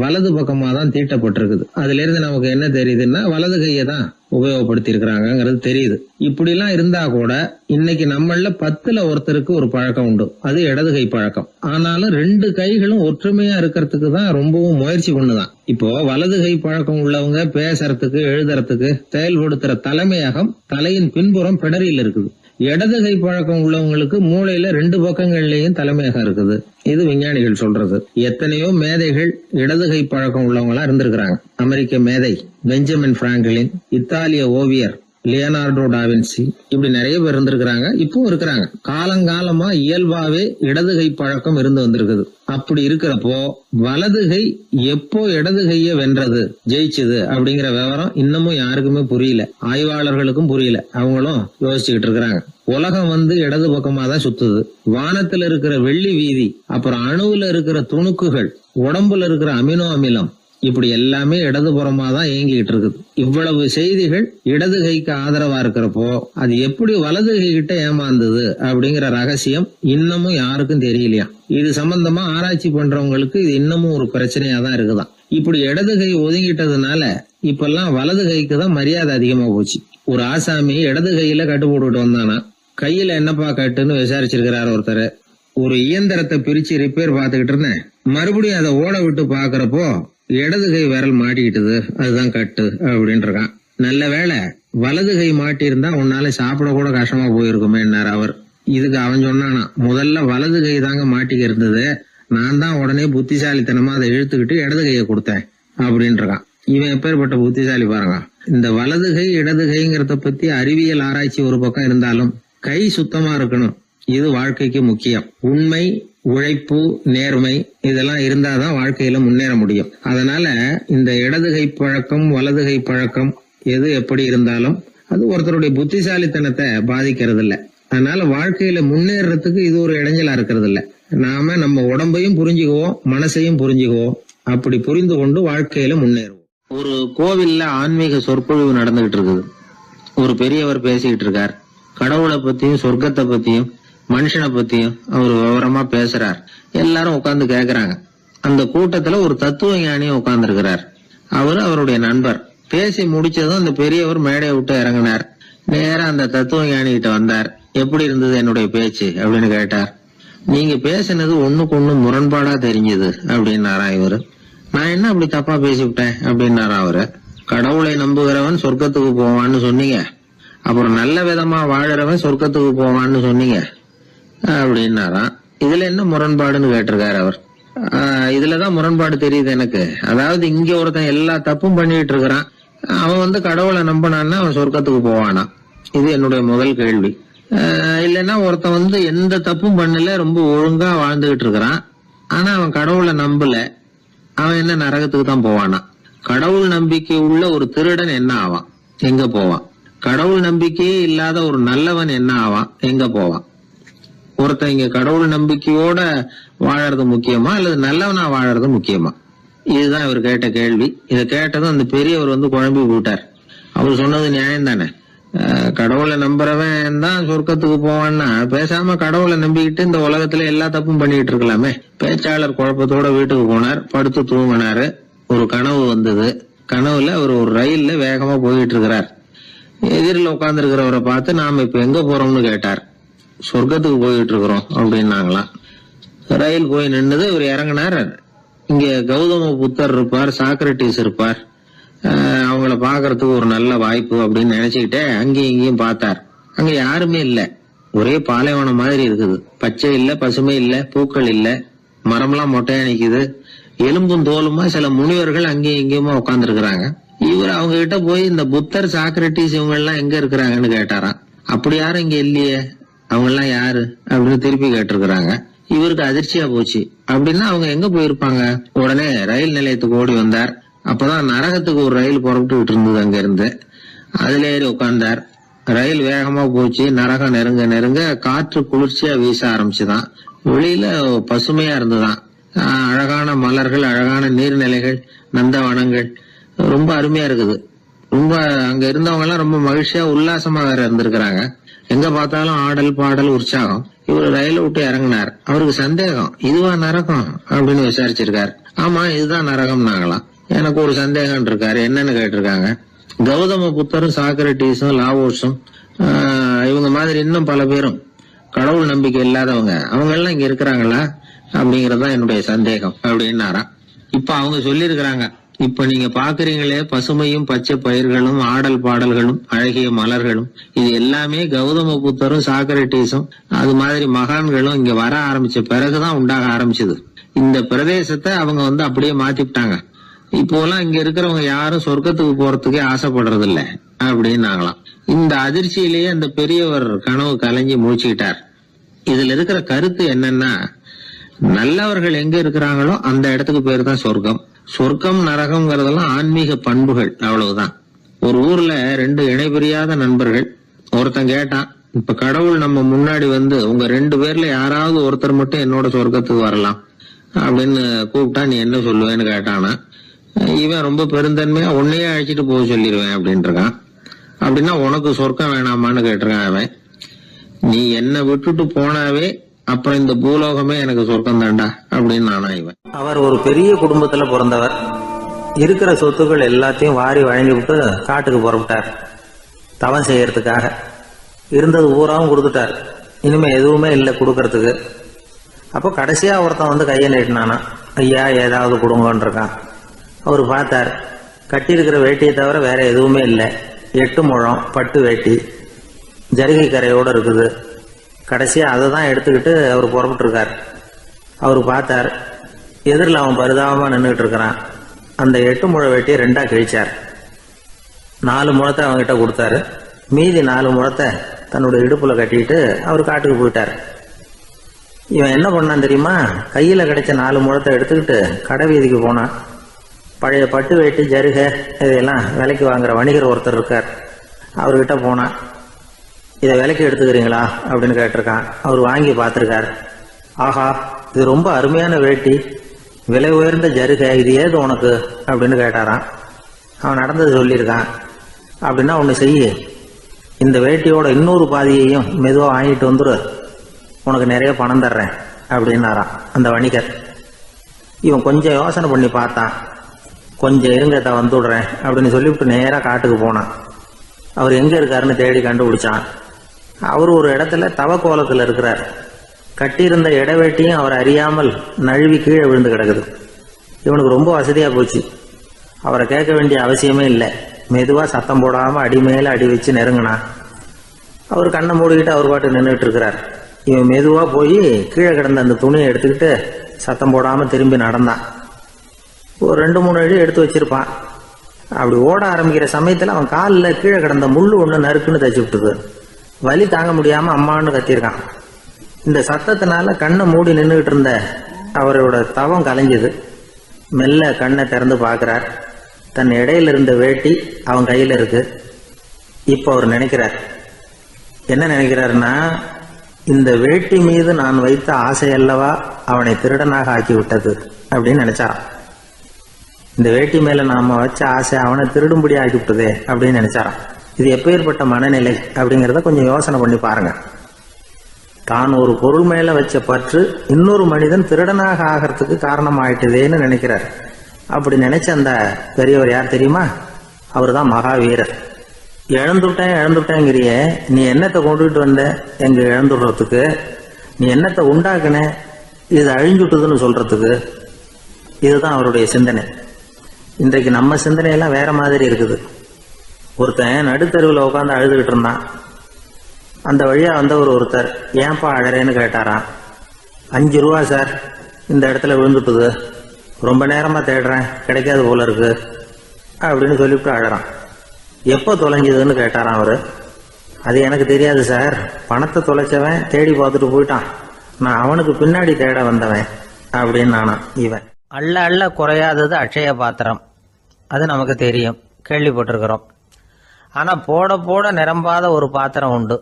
வலது பக்கமா தான் தீட்டப்பட்டிருக்குது. அதுல இருந்து நமக்கு என்ன தெரியுதுன்னா வலது கையை தான் உபயோகப்படுத்தி இருக்கிறாங்கிறது தெரியுது. இப்படி எல்லாம் இருந்தா கூட இன்னைக்கு நம்மள 10ல் ஒருத்தருக்கு ஒரு பழக்கம் உண்டு, அது இடது கை பழக்கம். ஆனாலும் 2 கைகளும் ஒற்றுமையா இருக்கிறதுக்கு தான் ரொம்பவும் முயற்சி பண்ணுதான். இப்போ வலது கை பழக்கம் உள்ளவங்க பேசுறதுக்கு எழுதுறதுக்கு செயல்படுத்துற தலைமையகம் தலையின் பின்புறம் பிடரியில் இருக்குது. இடது கை பழக்கம் உள்ளவங்களுக்கு மூளையில 2 பக்கங்கள்லயும் தலைமையகம் இருக்குது. இது விஞ்ஞானிகள் சொல்றது. எத்தனையோ மேதைகள் இடது கை பழக்கம் உள்ளவங்களா இருந்திருக்கிறாங்க. அமெரிக்க மேதை பெஞ்சமின் பிராங்கிலின், இத்தாலிய ஓவியர் லியோனார்டோ டாவின்சி, இப்படி நிறைய பேர் இருந்திருக்கிறாங்க, இப்பவும் இருக்கிறாங்க. காலங்காலமா இயல்பாவே இடது கை பழக்கம் இருந்து வந்திருக்குது. அப்படி இருக்கிறப்போ வலது கை எப்போ இடது கைய வென்றது, ஜெயிச்சது அப்படிங்கிற விவரம் இன்னமும் யாருக்குமே புரியல. ஆய்வாளர்களுக்கும் புரியல. அவங்களும் யோசிச்சுக்கிட்டு இருக்கிறாங்க. உலகம் இடது பக்கமா தான் சுத்துது. வானத்துல இருக்கிற வெள்ளி வீதி, அப்புறம் அணுவுல இருக்கிற துணுக்குகள், உடம்புல இருக்கிற அமினோ அமிலம், இப்படி எல்லாமே இடதுபுறமா தான் இயங்கிட்டு இருக்குது. இவ்வளவு செய்திகள் இடது கைக்கு ஆதரவா இருக்கிறப்போ அது எப்படி வலது கை கிட்ட ஏமாந்தது அப்படிங்கிற ரகசியம் இன்னமும் யாருக்கும் தெரியலையா. இது சம்பந்தமா ஆராய்ச்சி பண்றவங்களுக்கு இது இன்னமும் ஒரு பிரச்சனையா தான் இருக்குதான். இப்படி இடது கை ஒதுங்கிட்டதுனால இப்பெல்லாம் வலது கைக்கு தான் மரியாதை அதிகமா போச்சு. ஒரு ஆசாமி இடது கையில கட்டு போட்டுட்டு வந்தானா, கையில என்னப்பா கட்டுன்னு விசாரிச்சிருக்கிறார் ஒருத்தர். ஒரு இயந்திரத்தை பிரிச்சு ரிப்பேர் பார்த்துக்கிட்டு இருந்தேன், மறுபடியும் அதை ஓட விட்டு பாக்குறப்போ இடது கை விரல் மாட்டிக்கிட்டது, அதுதான் கட்டு அப்படின்னு இருக்கான். நல்ல வேளை வலது கை மாட்டியிருந்தா உன்னால சாப்பிட கூட கஷ்டமா போயிருக்குமே அவர். இதுக்கு அவன் சொன்னானா, முதல்ல வலது கை தாங்க மாட்டிக்க இருந்தது, நான் தான் உடனே புத்திசாலித்தனமா அதை இழுத்துக்கிட்டு இடது கையை கொடுத்தேன் அப்படின்னு இருக்கான். இவன் எப்பேற்பட்ட புத்திசாலி பாருங்க. இந்த வலது கை இடது கைங்கிறத பத்தி அறிவியல் ஆராய்ச்சி ஒரு பக்கம் இருந்தாலும் கை சுத்தமா இருக்கணும், இது வாழ்க்கைக்கு முக்கியம். உண்மை, உழைப்பு, நேர்மை இதெல்லாம் இருந்தாதான் வாழ்க்கையில முன்னேற முடியும். அதனால இந்த இடது கை பழக்கம் வலது கை பழக்கம் எது எப்படி இருந்தாலும் அது ஒருத்தருடைய புத்திசாலித்தனத்தை பாதிக்கிறது இல்ல. அதனால வாழ்க்கையில முன்னேறதுக்கு இது ஒரு இடைஞ்சலா இருக்கிறது இல்ல. நாம நம்ம உடம்பையும் புரிஞ்சுக்குவோம், மனசையும் புரிஞ்சுக்குவோம். அப்படி புரிந்து கொண்டு வாழ்க்கையில முன்னேறுவோம். ஒரு கோவில்ல ஆன்மீக சொற்பொழிவு நடந்துகிட்டு இருக்குது. ஒரு பெரியவர் பேசிக்கிட்டு இருக்கார். கடவுளை பத்தியும் சொர்க்கத்தை பத்தியும் மனுஷனை பத்தியும் அவர் விவரமா பேசுறார். எல்லாரும் உட்கார்ந்து கேக்குறாங்க. அந்த கூட்டத்துல ஒரு தத்துவ ஞானியும் உட்கார்ந்து இருக்கிறார். அவரு அவருடைய நண்பர். பேசி முடிச்சதும் அந்த பெரியவர் மேடையை விட்டு இறங்கினார். நேரா அந்த தத்துவ ஞானி கிட்ட வந்தார். எப்படி இருந்தது என்னுடைய பேச்சு அப்படின்னு கேட்டார். நீங்க பேசினது ஒண்ணுக்கு ஒண்ணு முரண்பாடா தெரிஞ்சது அப்படின்னாரா இவரு. நான் என்ன அப்படி தப்பா பேசிவிட்டேன் அப்படின்னாரா அவரு. கடவுளை நம்புகிறவன் சொர்க்கத்துக்கு போவான்னு சொன்னீங்க, அப்புறம் நல்ல விதமா வாழறவன் சொர்க்கத்துக்கு போவான்னு சொன்னீங்க அப்படின்னாராம். இதுல என்ன முரண்பாடுன்னு கேட்டிருக்காரு அவர். இதுலதான் முரண்பாடு தெரியுது எனக்கு. அதாவது இங்க ஒருத்தன் எல்லா தப்பும் பண்ணிட்டு இருக்கிறான், அவன் கடவுளை நம்பினான்னா அவன் சொர்க்கத்துக்கு போவானா, இது என்னுடைய முதல் கேள்வி. இல்லைன்னா ஒருத்தன் எந்த தப்பும் பண்ணல, ரொம்ப ஒழுங்கா வாழ்ந்துகிட்டு இருக்கிறான், ஆனா அவன் கடவுளை நம்பல, அவன் என்ன நரகத்துக்கு தான் போவானா. கடவுள் நம்பிக்கை உள்ள ஒரு திருடன் என்ன ஆவான், எங்க போவான். கடவுள் நம்பிக்கையே இல்லாத ஒரு நல்லவன் என்ன ஆவான், எங்க போவான். ஒருத்தன் இங்க கடவுள் நம்பிக்கையோட வாழறது முக்கியமா அல்லது நல்லவனா வாழறது முக்கியமா, இதுதான் இவர் கேட்ட கேள்வி. இதை கேட்டதும் அந்த பெரியவர் குழம்பி போட்டார். அவர் சொன்னது நியாயம் தானே. கடவுளை நம்புறவன் தான் சொர்க்கத்துக்கு போவான்னா பேசாம கடவுளை நம்பிக்கிட்டு இந்த உலகத்துல எல்லா தப்பும் பண்ணிட்டு இருக்கலாமே. பேச்சாளர் குழப்பத்தோட வீட்டுக்கு போனார். படுத்து தூங்கினாரு. ஒரு கனவு வந்தது. கனவுல அவர் ஒரு ரயில்ல வேகமா போயிட்டு இருக்கிறார். எதிரில் உட்கார்ந்து இருக்கிறவரை பார்த்து நாம இப்ப எங்க போறோம்னு கேட்டார். சொர்க்கத்துக்கு போயிட்டு இருக்கிறோம் அப்படின்னாங்களாம். ரயில் போய் நின்னுது. இவர் இறங்கினார். இங்க கௌதம புத்தர் இருப்பார், சாக்ரட்டிஸ் இருப்பார், அவங்கள பாக்குறதுக்கு ஒரு நல்ல வாய்ப்பு அப்படின்னு நினைச்சுக்கிட்டே அங்கேயும் இங்கேயும் பார்த்தார். அங்க யாருமே இல்ல. ஒரே பாலைவனம் மாதிரி இருக்குது. பச்சை இல்ல, பசுமை இல்ல, பூக்கள் இல்ல, மரம்லாம் மொட்டையா நிக்குது. எலும்பும் தோலுமா சில முனிவர்கள் அங்கேயும் இங்கேயுமா உட்கார்ந்து இருக்கிறாங்க. இவர் அவங்க கிட்ட போய் இந்த புத்தர் சாக்ரட்டிஸ் இவங்க எல்லாம் எங்க இருக்கிறாங்கன்னு கேட்டாராம். அப்படி யாரும் இங்க இல்லையே, அவங்க எல்லாம் யாரு அப்படின்னு திருப்பி கேட்டிருக்கிறாங்க. இவருக்கு அதிர்ச்சியா போச்சு. அப்படின்னா அவங்க எங்க போயிருப்பாங்க. உடனே ரயில் நிலையத்துக்கு ஓடி வந்தார். அப்பதான் நரகத்துக்கு ஒரு ரயில் புறப்பட்டு இருந்தது. அங்க இருந்து அதுல ஏறி உட்கார்ந்தார். ரயில் வேகமா போச்சு. நரகம் நெருங்க நெருங்க காற்று குளிர்ச்சியா வீச ஆரம்பிச்சுதான். வெளியில பசுமையா இருந்துதான். அழகான மலர்கள், அழகான நீர்நிலைகள், நந்தவனங்கள், ரொம்ப அருமையா இருக்குது. ரொம்ப அங்க இருந்தவங்க எல்லாம் ரொம்ப மகிழ்ச்சியா உல்லாசமா வேற இருந்திருக்கிறாங்க. எங்க பார்த்தாலும் ஆடல் பாடல் உற்சாகம். இவர் ரயில விட்டு இறங்கினார். அவருக்கு சந்தேகம், இதுவா நரகம் அப்படின்னு விசாரிச்சிருக்காரு. ஆமா, இதுதான் நரகம்னாங்களாம். எனக்கு ஒரு சந்தேகம் இருக்காரு, என்னன்னு கேட்டிருக்காங்க. கௌதம புத்தரும் சாக்ரட்டிஸும் லாவோஸும் இவங்க மாதிரி இன்னும் பல பேரும் கடவுள் நம்பிக்கை இல்லாதவங்க, அவங்க எல்லாம் இங்க இருக்கிறாங்களா அப்படிங்கறதுதான் என்னுடைய சந்தேகம் அப்படின்னாராம். இப்ப அவங்க சொல்லியிருக்கிறாங்க, இப்ப நீங்க பாக்குறீங்களே பசுமையும் பச்சை பயிர்களும் ஆடல் பாடல்களும் அழகிய மலர்களும், இது எல்லாமே கௌதம புத்தரும் சாக்ரட்டிஸும் அது மாதிரி மகான்களும் இங்க வர ஆரம்பிச்ச பிறகுதான் உண்டாக ஆரம்பிச்சது. இந்த பிரதேசத்தை அவங்க அப்படியே மாத்திவிட்டாங்க. இப்போலாம் இங்க இருக்கிறவங்க யாரும் சொர்க்கத்துக்கு போறதுக்கே ஆசைப்படுறது இல்ல அப்படின்னாங்களாம். இந்த அதிர்ச்சியிலேயே அந்த பெரியவர் கனவு கலைஞ்சி மூழ்கிட்டார். இதுல இருக்கிற கருத்து என்னன்னா, நல்லவர்கள் எங்க இருக்கிறாங்களோ அந்த இடத்துக்கு பேர் தான் சொர்க்கம். சொர்க்கம் நரகம்ங்கிறதெல்லாம் ஆன்மீக பண்புகள், அவ்வளவுதான். ஒரு ஊர்ல 2 இணைபிரியாத நண்பர்கள். ஒருத்தன் கேட்டான், இப்ப கடவுள் நம்ம முன்னாடி உங்க 2 பேர்ல யாராவது ஒருத்தர் மட்டும் என்னோட சொர்க்கத்துக்கு வரலாம் அப்படின்னு கூப்பிட்டா நீ என்ன சொல்லுவேன்னு கேட்டானா. இவன் ரொம்ப பெருந்தன்மையா உன்னையே அழைச்சிட்டு போக சொல்லிடுவேன் அப்படின்னு இருக்கான். அப்படின்னா உனக்கு சொர்க்கம் வேணாமான்னு கேட்டிருக்கான் அவன். நீ என்னை விட்டுட்டு போனாவே அப்புறம் இந்த பூலோகமே எனக்கு சொர்க்கம் தாண்டா அப்படின்னு நானா இவன். அவர் ஒரு பெரிய குடும்பத்துல பிறந்தவர். இருக்கிற சொத்துக்கள் எல்லாத்தையும் வாரி வழங்கி விட்டு காட்டுக்கு புறப்பட்டார் தவம் செய்யறதுக்காக. இருந்தது ஊராவும் கொடுத்துட்டார். இனிமே எதுவுமே இல்லை கொடுக்கறதுக்கு. அப்போ கடைசியா ஒருத்தன் கையை நீட்டினானா, ஐயா ஏதாவது கொடுங்கன்னு இருக்கான். அவர் பார்த்தார், கட்டி இருக்கிற வேட்டியை தவிர வேற எதுவுமே இல்லை. 8 முழம் பட்டு வேட்டி ஜரிகை கரையோடு இருக்குது. கடைசியா அதை தான் எடுத்துக்கிட்டு அவர் புறப்பட்டு இருக்கார். அவர் பார்த்தார், எதிரில் அவன் பரிதாபமா நின்றுட்டு இருக்கிறான். அந்த 8 முழ வேட்டியை 2ஆ கிழிச்சார். 4 முழத்தை அவன்கிட்ட கொடுத்தாரு. மீதி 4 முழத்தை தன்னுடைய இடுப்புல கட்டிட்டு அவர் காட்டுக்கு போயிட்டார். இவன் என்ன பண்ணான் தெரியுமா? கையில கிடைச்ச 4 முழத்தை எடுத்துக்கிட்டு கடை வீதிக்கு போனான். பழைய பட்டு வேட்டி ஜருகை இதெல்லாம் விலைக்கு வாங்குற வணிகர் ஒருத்தர் இருக்கார். அவர்கிட்ட போனான். இதை விலைக்கு எடுத்துக்கிறீங்களா அப்படின்னு கேட்டிருக்கான். அவர் வாங்கி பார்த்துருக்கார். ஆஹா, இது ரொம்ப அருமையான வேட்டி, விலை உயர்ந்த ஜருகை, இது ஏது உனக்கு அப்படின்னு கேட்டாரான். அவன் நடந்தது சொல்லியிருக்கான். அப்படின்னா ஒன்று செய்ய, இந்த வேட்டியோட இன்னொரு பாதியையும் மெதுவாக வாங்கிட்டு வந்துரு, உனக்கு நிறைய பணம் தர்றேன் அப்படின்னாரான் அந்த வணிகர். இவன் கொஞ்சம் யோசனை பண்ணி பார்த்தான். கொஞ்சம் இருங்கத்தை வந்துடுறேன் அப்படின்னு சொல்லிவிட்டு நேராக காட்டுக்கு போனான். அவர் எங்கே இருக்காருன்னு தேடி கண்டுபிடிச்சான். அவர் ஒரு இடத்துல தவக்கோலத்தில் இருக்கிறார். கட்டியிருந்த இடவேட்டியும் அவர் அறியாமல் நழுவி கீழே விழுந்து கிடக்குது. இவனுக்கு ரொம்ப வசதியாக போச்சு. அவரை கேட்க வேண்டிய அவசியமே இல்லை. மெதுவாக சத்தம் போடாமல் அடி மேலே அடி வச்சு நெருங்கினான். அவர் கண்ணை மூடிக்கிட்டு அவர் பாட்டு நின்றுட்டு இருக்கிறார். இவன் மெதுவாக போய் கீழே கிடந்த அந்த துணியை எடுத்துக்கிட்டு சத்தம் போடாமல் திரும்பி நடந்தான். ஒரு 2-3 அடி எடுத்து வச்சிருப்பான். அப்படி ஓட ஆரம்பிக்கிற சமயத்தில் அவன் காலில் கீழே கிடந்த முள்ளு ஒன்று நறுக்குன்னு தச்சு விட்டுது. வலி தாங்க முடியாமல் அம்மான்னு கத்திருக்கான். இந்த சத்தத்தினால கண்ணை மூடி நின்றுகிட்டு இருந்த அவரோட தவம் கலைஞ்சது. மெல்ல கண்ணை திறந்து பார்க்குறார். தன் இடையில இருந்த வேட்டி அவன் கையில் இருக்கு. இப்போ அவர் நினைக்கிறார், என்ன நினைக்கிறாருன்னா, இந்த வேட்டி மீது நான் வைத்த ஆசையல்லவா அவனை திருடனாக ஆக்கி விட்டது அப்படின்னு நினைச்சாராம். இந்த வேட்டி மேல நாம வச்ச ஆசை அவனை திருடும்படி ஆக்கி விட்டதே அப்படின்னு நினைச்சாராம். இது எப்பேற்பட்ட மனநிலை அப்படிங்கிறத கொஞ்சம் யோசனை பண்ணி பாருங்க. தான் ஒரு பொருள் மேல வச்ச பற்று இன்னொரு மனிதன் திருடனாக ஆகிறதுக்கு காரணம் ஆயிட்டுதேன்னு நினைக்கிறார். அப்படி நினைச்ச அந்த பெரியவர் யார் தெரியுமா? அவர் தான் மகாவீரர். இழந்துட்டேங்கிறிய, நீ என்னத்தை கொண்டுகிட்டு வந்த எங்க இழந்துடுறதுக்கு? நீ என்னத்தை உண்டாக்குன இது அழிஞ்சுட்டுதுன்னு சொல்றதுக்கு? இதுதான் அவருடைய சிந்தனை. இன்றைக்கு நம்ம சிந்தனையெல்லாம் வேற மாதிரி இருக்குது. ஒருத்தன் நடுத்தருவில் உட்காந்து அழுதுகிட்டு இருந்தான். அந்த வழியா ஒருத்தர் ஏன்பா அழறேன்னு கேட்டாராம். 5 ரூபா சார், இந்த இடத்துல விழுந்துட்டுது, ரொம்ப நேரமா தேடுறேன், கிடைக்காது போல இருக்கு அப்படின்னு சொல்லிவிட்டு அழறான். எப்போ தொலைஞ்சதுன்னு கேட்டாராம் அவரு. அது எனக்கு தெரியாது சார், பணத்தை தொலைச்சவன் தேடி பார்த்துட்டு போயிட்டான், நான் அவனுக்கு பின்னாடி தேட வந்தவன் அப்படின்னு நானா. இவன் அள்ள அள்ள குறையாதது அட்சய பாத்திரம், அது நமக்கு தெரியும், கேள்விப்பட்டிருக்கிறோம். ஆனா போட போட நிரம்பாத ஒரு பாத்திரம் உண்டு.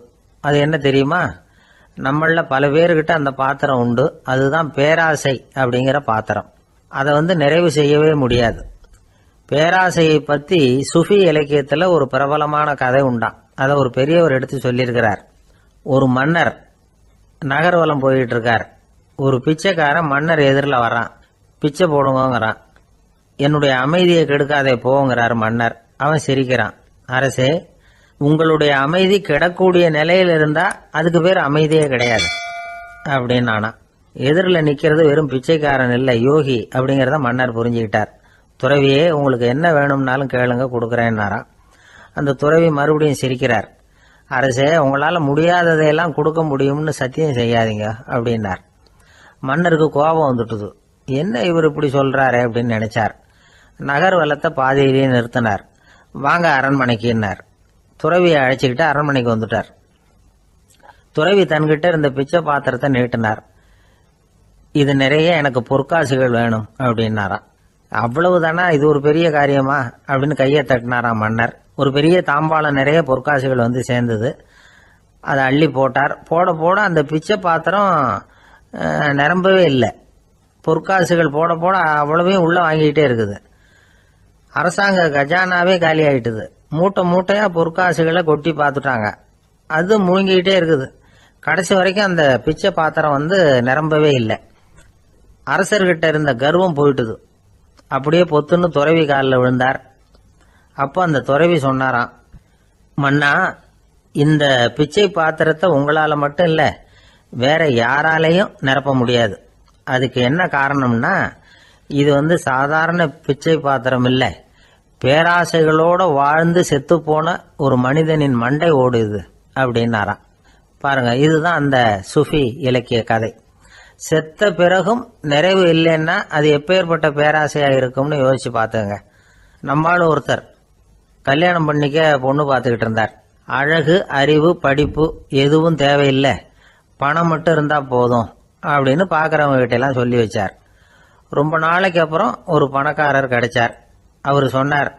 அது என்ன தெரியுமா? நம்மள பல பேர்கிட்ட அந்த பாத்திரம் உண்டு. அதுதான் பேராசை அப்படிங்கிற பாத்திரம். அதை நிறைவு செய்யவே முடியாது. பேராசையை பற்றி சுஃபி இலக்கியத்துல ஒரு பிரபலமான கதை உண்டாம். அதை ஒரு பெரியவர் எடுத்து சொல்லியிருக்கிறார். ஒரு மன்னர் நகர்வலம் போயிட்டு இருக்கார். ஒரு பிச்சைக்காரன் மன்னர் எதிரில் வரான். பிச்சை போடுங்கிறான். என்னுடைய அமைதியை கெடுக்காதே போங்கிறார் மன்னர். அவன் சிரிக்கிறான். அரசே, உங்களுடைய அமைதி கெடக்கூடிய நிலையில் இருந்தா அதுக்கு பேர் அமைதியே கிடையாது அப்படின்னு நானா. எதிரில் நிக்கிறது வெறும் பிச்சைக்காரன் இல்லை, யோகி அப்படிங்கிறத மன்னர் புரிஞ்சுக்கிட்டார். துறவியே, உங்களுக்கு என்ன வேணும்னாலும் கேளுங்க, கொடுக்குறேன்னாராம். அந்த துறவி மறுபடியும் சிரிக்கிறார். அரசே, உங்களால் முடியாததையெல்லாம் கொடுக்க முடியும்னு சத்தியம் செய்யாதீங்க அப்படின்னார். மன்னருக்கு கோபம் வந்துட்டுது. என்ன இவர் இப்படி சொல்றாரு அப்படின்னு நினைச்சார். நகர்வலத்தை பாதியிலேயே நிறுத்தினார். வாங்க அரண்மனைக்குன்னார். துறவியை அழைச்சிக்கிட்டு அரண்மனைக்கு வந்துட்டார். துறவி தன்கிட்ட இருந்த பிச்சை பாத்திரத்தை நீட்டினார். இது நிறைய எனக்கு பொற்காசுகள் வேணும் அப்படின்னாராம். அவ்வளவுதானா, இது ஒரு பெரிய காரியமா அப்படின்னு கையை தட்டினாராம் மன்னர். ஒரு பெரிய தாம்பாளம் நிறைய பொற்காசுகள் வந்து சேர்ந்தது. அதை அள்ளி போட்டார். போட போட அந்த பிச்சை பாத்திரம் நிரம்பவே இல்லை. பொற்காசுகள் போட போட அவ்வளவையும் உள்ள வாங்கிக்கிட்டே இருக்குது. அரசாங்க கஜானாவே காலி ஆயிட்டுது. மூட்டை மூட்டையா பொற்காசுகளை கொட்டி பார்த்துட்டாங்க. அது முழுங்கிக்கிட்டே இருக்குது. கடைசி வரைக்கும் அந்த பிச்சை பாத்திரம் வந்து நிரம்பவே இல்லை. அரசர்கிட்ட இருந்த கர்வம் போயிட்டுது. அப்படியே பொத்துன்னு துறவி காலில் விழுந்தார். அப்போ அந்த துறவி சொன்னாராம், மன்னா, இந்த பிச்சை பாத்திரத்தை உங்களால் மட்டும் இல்லை, வேற யாராலையும் நிரப்ப முடியாது. அதுக்கு என்ன காரணம்னா, இது வந்து சாதாரண பிச்சை பாத்திரம் இல்லை, பேராசைகளோட வாழ்ந்து செத்து போன ஒரு மனிதனின் மண்டை ஓடுது அப்படின்னாராம். பாருங்க, இதுதான் அந்த சுஃபி இலக்கிய கதை. செத்த பிறகும் நிறைவு இல்லைன்னா அது எப்பேற்பட்ட பேராசையா இருக்கும்னு யோசிச்சு பார்த்துங்க. நம்மளும் ஒருத்தர் கல்யாணம் பண்ணிக்க பொண்ணு பார்த்துக்கிட்டு இருந்தார். அழகு, அறிவு, படிப்பு எதுவும் தேவையில்லை, பணம் மட்டும் இருந்தா போதும் அப்படின்னு பார்க்குறவங்க கிட்ட எல்லாம் சொல்லி வச்சார். ரொம்ப நாளைக்கு அப்புறம் ஒரு பணக்காரர் கிடைச்சார். அவர் சொன்னார்,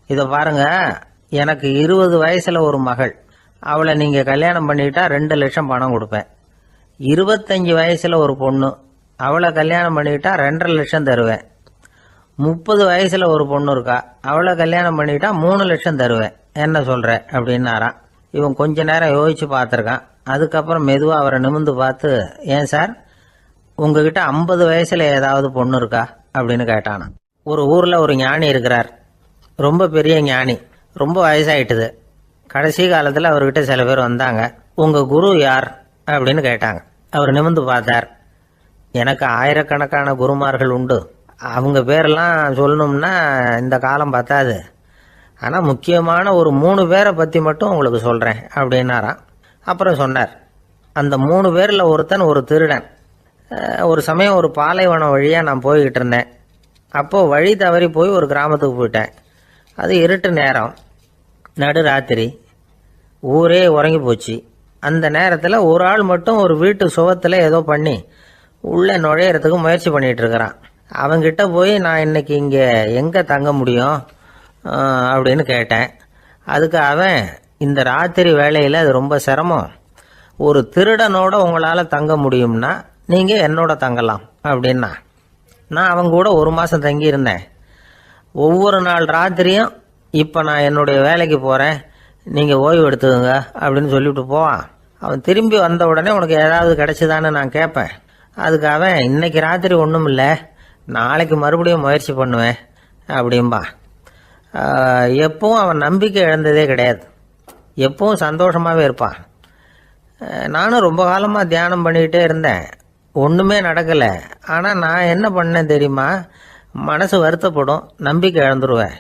இதை பாருங்க, எனக்கு 20 வயசுல ஒரு மகள், அவளை நீங்க கல்யாணம் பண்ணிக்கிட்டா 2 லட்சம் பணம் கொடுப்பேன். 25 வயசுல ஒரு பொண்ணு, அவளை கல்யாணம் பண்ணிக்கிட்டா 2.5 லட்சம் தருவேன். 30 வயசுல ஒரு பொண்ணு இருக்கா, அவளை கல்யாணம் பண்ணிக்கிட்டா 3 லட்சம் தருவேன். என்ன சொல்ற அப்படின்னாராம். இவன் கொஞ்ச நேரம் யோசிச்சு பார்த்துருக்கான். அதுக்கப்புறம் மெதுவாக அவரை நிமிந்து பார்த்து, ஏன் சார், உங்ககிட்ட 50 வயசுல ஏதாவது பொண்ணு இருக்கா அப்படின்னு கேட்டானா. ஒரு ஊர்ல ஒரு ஞானி இருக்கிறார். ரொம்ப பெரிய ஞானி. ரொம்ப வயசாயிட்டுது. கடைசி காலத்தில் அவர்கிட்ட சில பேர் வந்தாங்க. உங்க குரு யார் அப்படின்னு கேட்டாங்க. அவர் நிமிந்து பார்த்தார். எனக்கு ஆயிரக்கணக்கான குருமார்கள் உண்டு, அவங்க பேரெல்லாம் சொல்லணும்னா இந்த காலம் பத்தாது, ஆனால் முக்கியமான ஒரு 3 பேரை பற்றி மட்டும் உங்களுக்கு சொல்கிறேன் அப்படின்னாராம். அப்புறம் சொன்னார், அந்த 3 பேரில் ஒருத்தன் ஒரு திருடன். ஒரு சமயம் ஒரு பாலைவனம் வழியாக நான் போய்கிட்டு இருந்தேன். அப்போது வழி தவறி போய் ஒரு கிராமத்துக்கு போயிட்டேன். அது இருட்டு நேரம், நடு ராத்திரி, ஊரே உறங்கி போச்சு. அந்த நேரத்தில் ஒரு ஆள் மட்டும் ஒரு வீட்டு சுவத்தில் ஏதோ பண்ணி உள்ளே நுழையிறதுக்கு முயற்சி பண்ணிகிட்டு இருக்கிறான். அவங்கிட்ட போய் நான் இன்னைக்கு இங்கே எங்கே தங்க முடியும் அப்படின்னு கேட்டேன். அதுக்கு அவன், இந்த ராத்திரி வேளையில் அது ரொம்ப சிரமம், ஒரு திருடனோட உங்களால் தங்க முடியும்னா நீங்கள் என்னோட தங்கலாம் அப்படின்னா. நான் அவங்க கூட 1 மாதம் தங்கியிருந்தேன். ஒவ்வொரு நாள் ராத்திரியும், இப்போ நான் என்னுடைய வேலைக்கு போகிறேன், நீங்கள் ஓய்வு எடுத்துக்கோங்க அப்படின்னு சொல்லிவிட்டு போவான். அவன் திரும்பி வந்த உடனே உனக்கு ஏதாவது கிடைச்சிதான்னு நான் கேட்பேன். அதுக்கு அவன், இன்னைக்கு ராத்திரி ஒன்றும் இல்லை, நாளைக்கு மறுபடியும் முயற்சி பண்ணுவேன் அப்படின்பா. எப்பவும் அவன் நம்பிக்கை இழந்ததே கிடையாது. எப்பவும் சந்தோஷமாகவே இருப்பான். நானும் ரொம்ப காலமாக தியானம் பண்ணிக்கிட்டே இருந்தேன், ஒன்றுமே நடக்கலை. ஆனால் நான் என்ன பண்ணேன் தெரியுமா, மனசு வருத்தப்படும், நம்பிக்கை இழந்துருவேன்.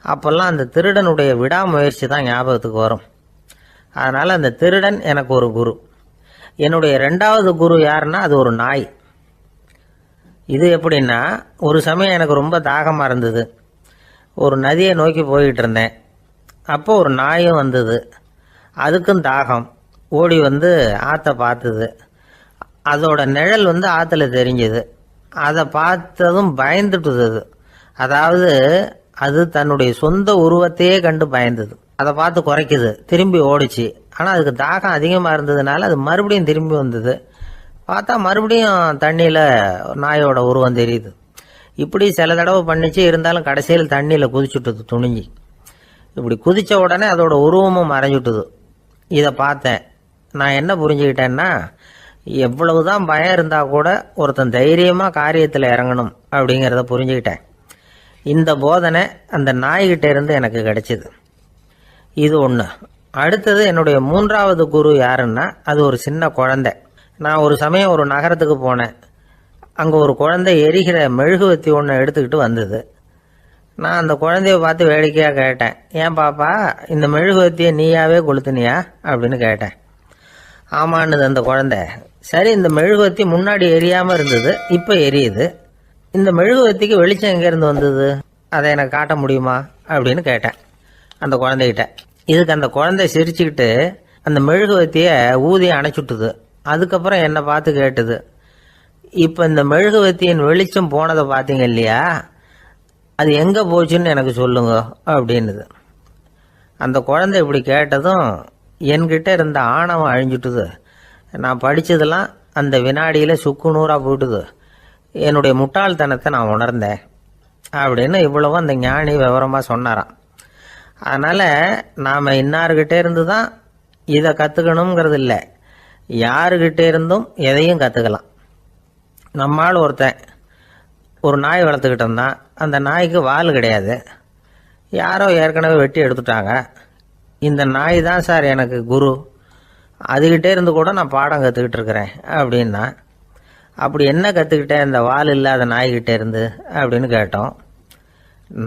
அப்போல்லாம் அந்த திருடனுடைய விடாமுயற்சி தான் ஞாபகத்துக்கு வரும். அதனால் அந்த திருடன் எனக்கு ஒரு குரு. என்னுடைய 2வது குரு யாருன்னா அது ஒரு நாய். இது எப்படின்னா, ஒரு சமயம் எனக்கு ரொம்ப தாகமாக இருந்தது. ஒரு நதியை நோக்கி போய்கிட்டு இருந்தேன். அப்போ ஒரு நாயும் வந்தது. அதுக்கும் தாகம். ஓடி வந்து ஆற்றை பார்த்தது. அதோட நிழல் வந்து ஆற்றுல தெரிஞ்சது. அதை பார்த்ததும் பயந்துட்டுது. அதாவது அது தன்னுடைய சொந்த உருவத்தையே கண்டு பயந்தது. அதை பார்த்து குறைக்குது, திரும்பி ஓடிச்சு. ஆனால் அதுக்கு தாகம் அதிகமாக இருந்ததுனால அது மறுபடியும் திரும்பி வந்தது. பார்த்தா மறுபடியும் தண்ணியில் நாயோட உருவம் தெரியுது. இப்படி சில தடவை பண்ணிச்சு. இருந்தாலும் கடைசியில் தண்ணியில் குதிச்சுட்டுது துணிஞ்சி. இப்படி குதித்த உடனே அதோட உருவமும் மறைஞ்சுட்டுது. இதை பார்த்தேன். நான் என்ன புரிஞ்சுக்கிட்டேன்னா, எவ்வளவுதான் பயம் இருந்தால் கூட ஒருத்தன் தைரியமாக காரியத்தில் இறங்கணும் அப்படிங்கிறத புரிஞ்சுக்கிட்டேன். இந்த போதனை அந்த நாய்கிட்ட இருந்து எனக்கு கிடைச்சிது. இது ஒன்று. அடுத்தது என்னுடைய 3வது குரு யாருன்னா, அது ஒரு சின்ன குழந்தை. நான் ஒரு சமயம் ஒரு நகரத்துக்கு போனேன். அங்கே ஒரு குழந்தை எரிகிற மெழுகுவத்தி ஒன்று எடுத்துக்கிட்டு வந்தது. நான் அந்த குழந்தைய பார்த்து வேடிக்கையாக கேட்டேன், ஏன் பாப்பா இந்த மெழுகுவத்தியை நீயாவே கொளுத்துனியா அப்படின்னு கேட்டேன். ஆமான்னுது அந்த குழந்தை. சரி, இந்த மெழுகுவத்தி முன்னாடி எரியாமல் இருந்தது, இப்போ எரியுது. இந்த மெழுகுவத்திக்கு வெளிச்சம் எங்கேருந்து வந்தது, அதை எனக்கு காட்ட முடியுமா அப்படின்னு கேட்டேன் அந்த குழந்தைகிட்ட. இதுக்கு அந்த குழந்தை சிரிச்சுக்கிட்டு அந்த மெழுகுவத்தியை ஊதி அணைச்சுட்டுது. அதுக்கப்புறம் என்னை பார்த்து கேட்டுது, இப்போ இந்த மெழுகுவத்தியின் வெளிச்சம் போனதை பார்த்தீங்க இல்லையா, அது எங்கே போச்சுன்னு எனக்கு சொல்லுங்க அப்படின்னுது. அந்த குழந்தை இப்படி கேட்டதும் என்கிட்ட இருந்த ஆணவம் அழிஞ்சுட்டுது. நான் படித்ததெல்லாம் அந்த வினாடியில் சுக்கு நூறாக போயிட்டுது. என்னுடைய முட்டாள்தனத்தை நான் உணர்ந்தேன் அப்படின்னு இவ்வளவு அந்த ஞானி விவரமாக சொன்னாராம். அதனால் நாம் இன்னார்கிட்டே இருந்து தான் இதை கற்றுக்கணுங்கிறது இல்லை, யாருக்கிட்டே இருந்தும் எதையும் கற்றுக்கலாம். நம்மால் ஒருத்தன் ஒரு நாய் வளர்த்துக்கிட்டு இருந்தான். அந்த நாய்க்கு வால் கிடையாது. யாரோ ஏற்கனவே வெட்டி எடுத்துட்டாங்க. இந்த நாய் தான் சார் எனக்கு குரு, அதுகிட்டே இருந்து கூட நான் பாடம் கற்றுக்கிட்டு இருக்கிறேன் அப்படின்னா. அப்படி என்ன கற்றுக்கிட்டேன் இந்த வால் இல்லாத நாய்கிட்டே இருந்து அப்படின்னு கேட்டோம்.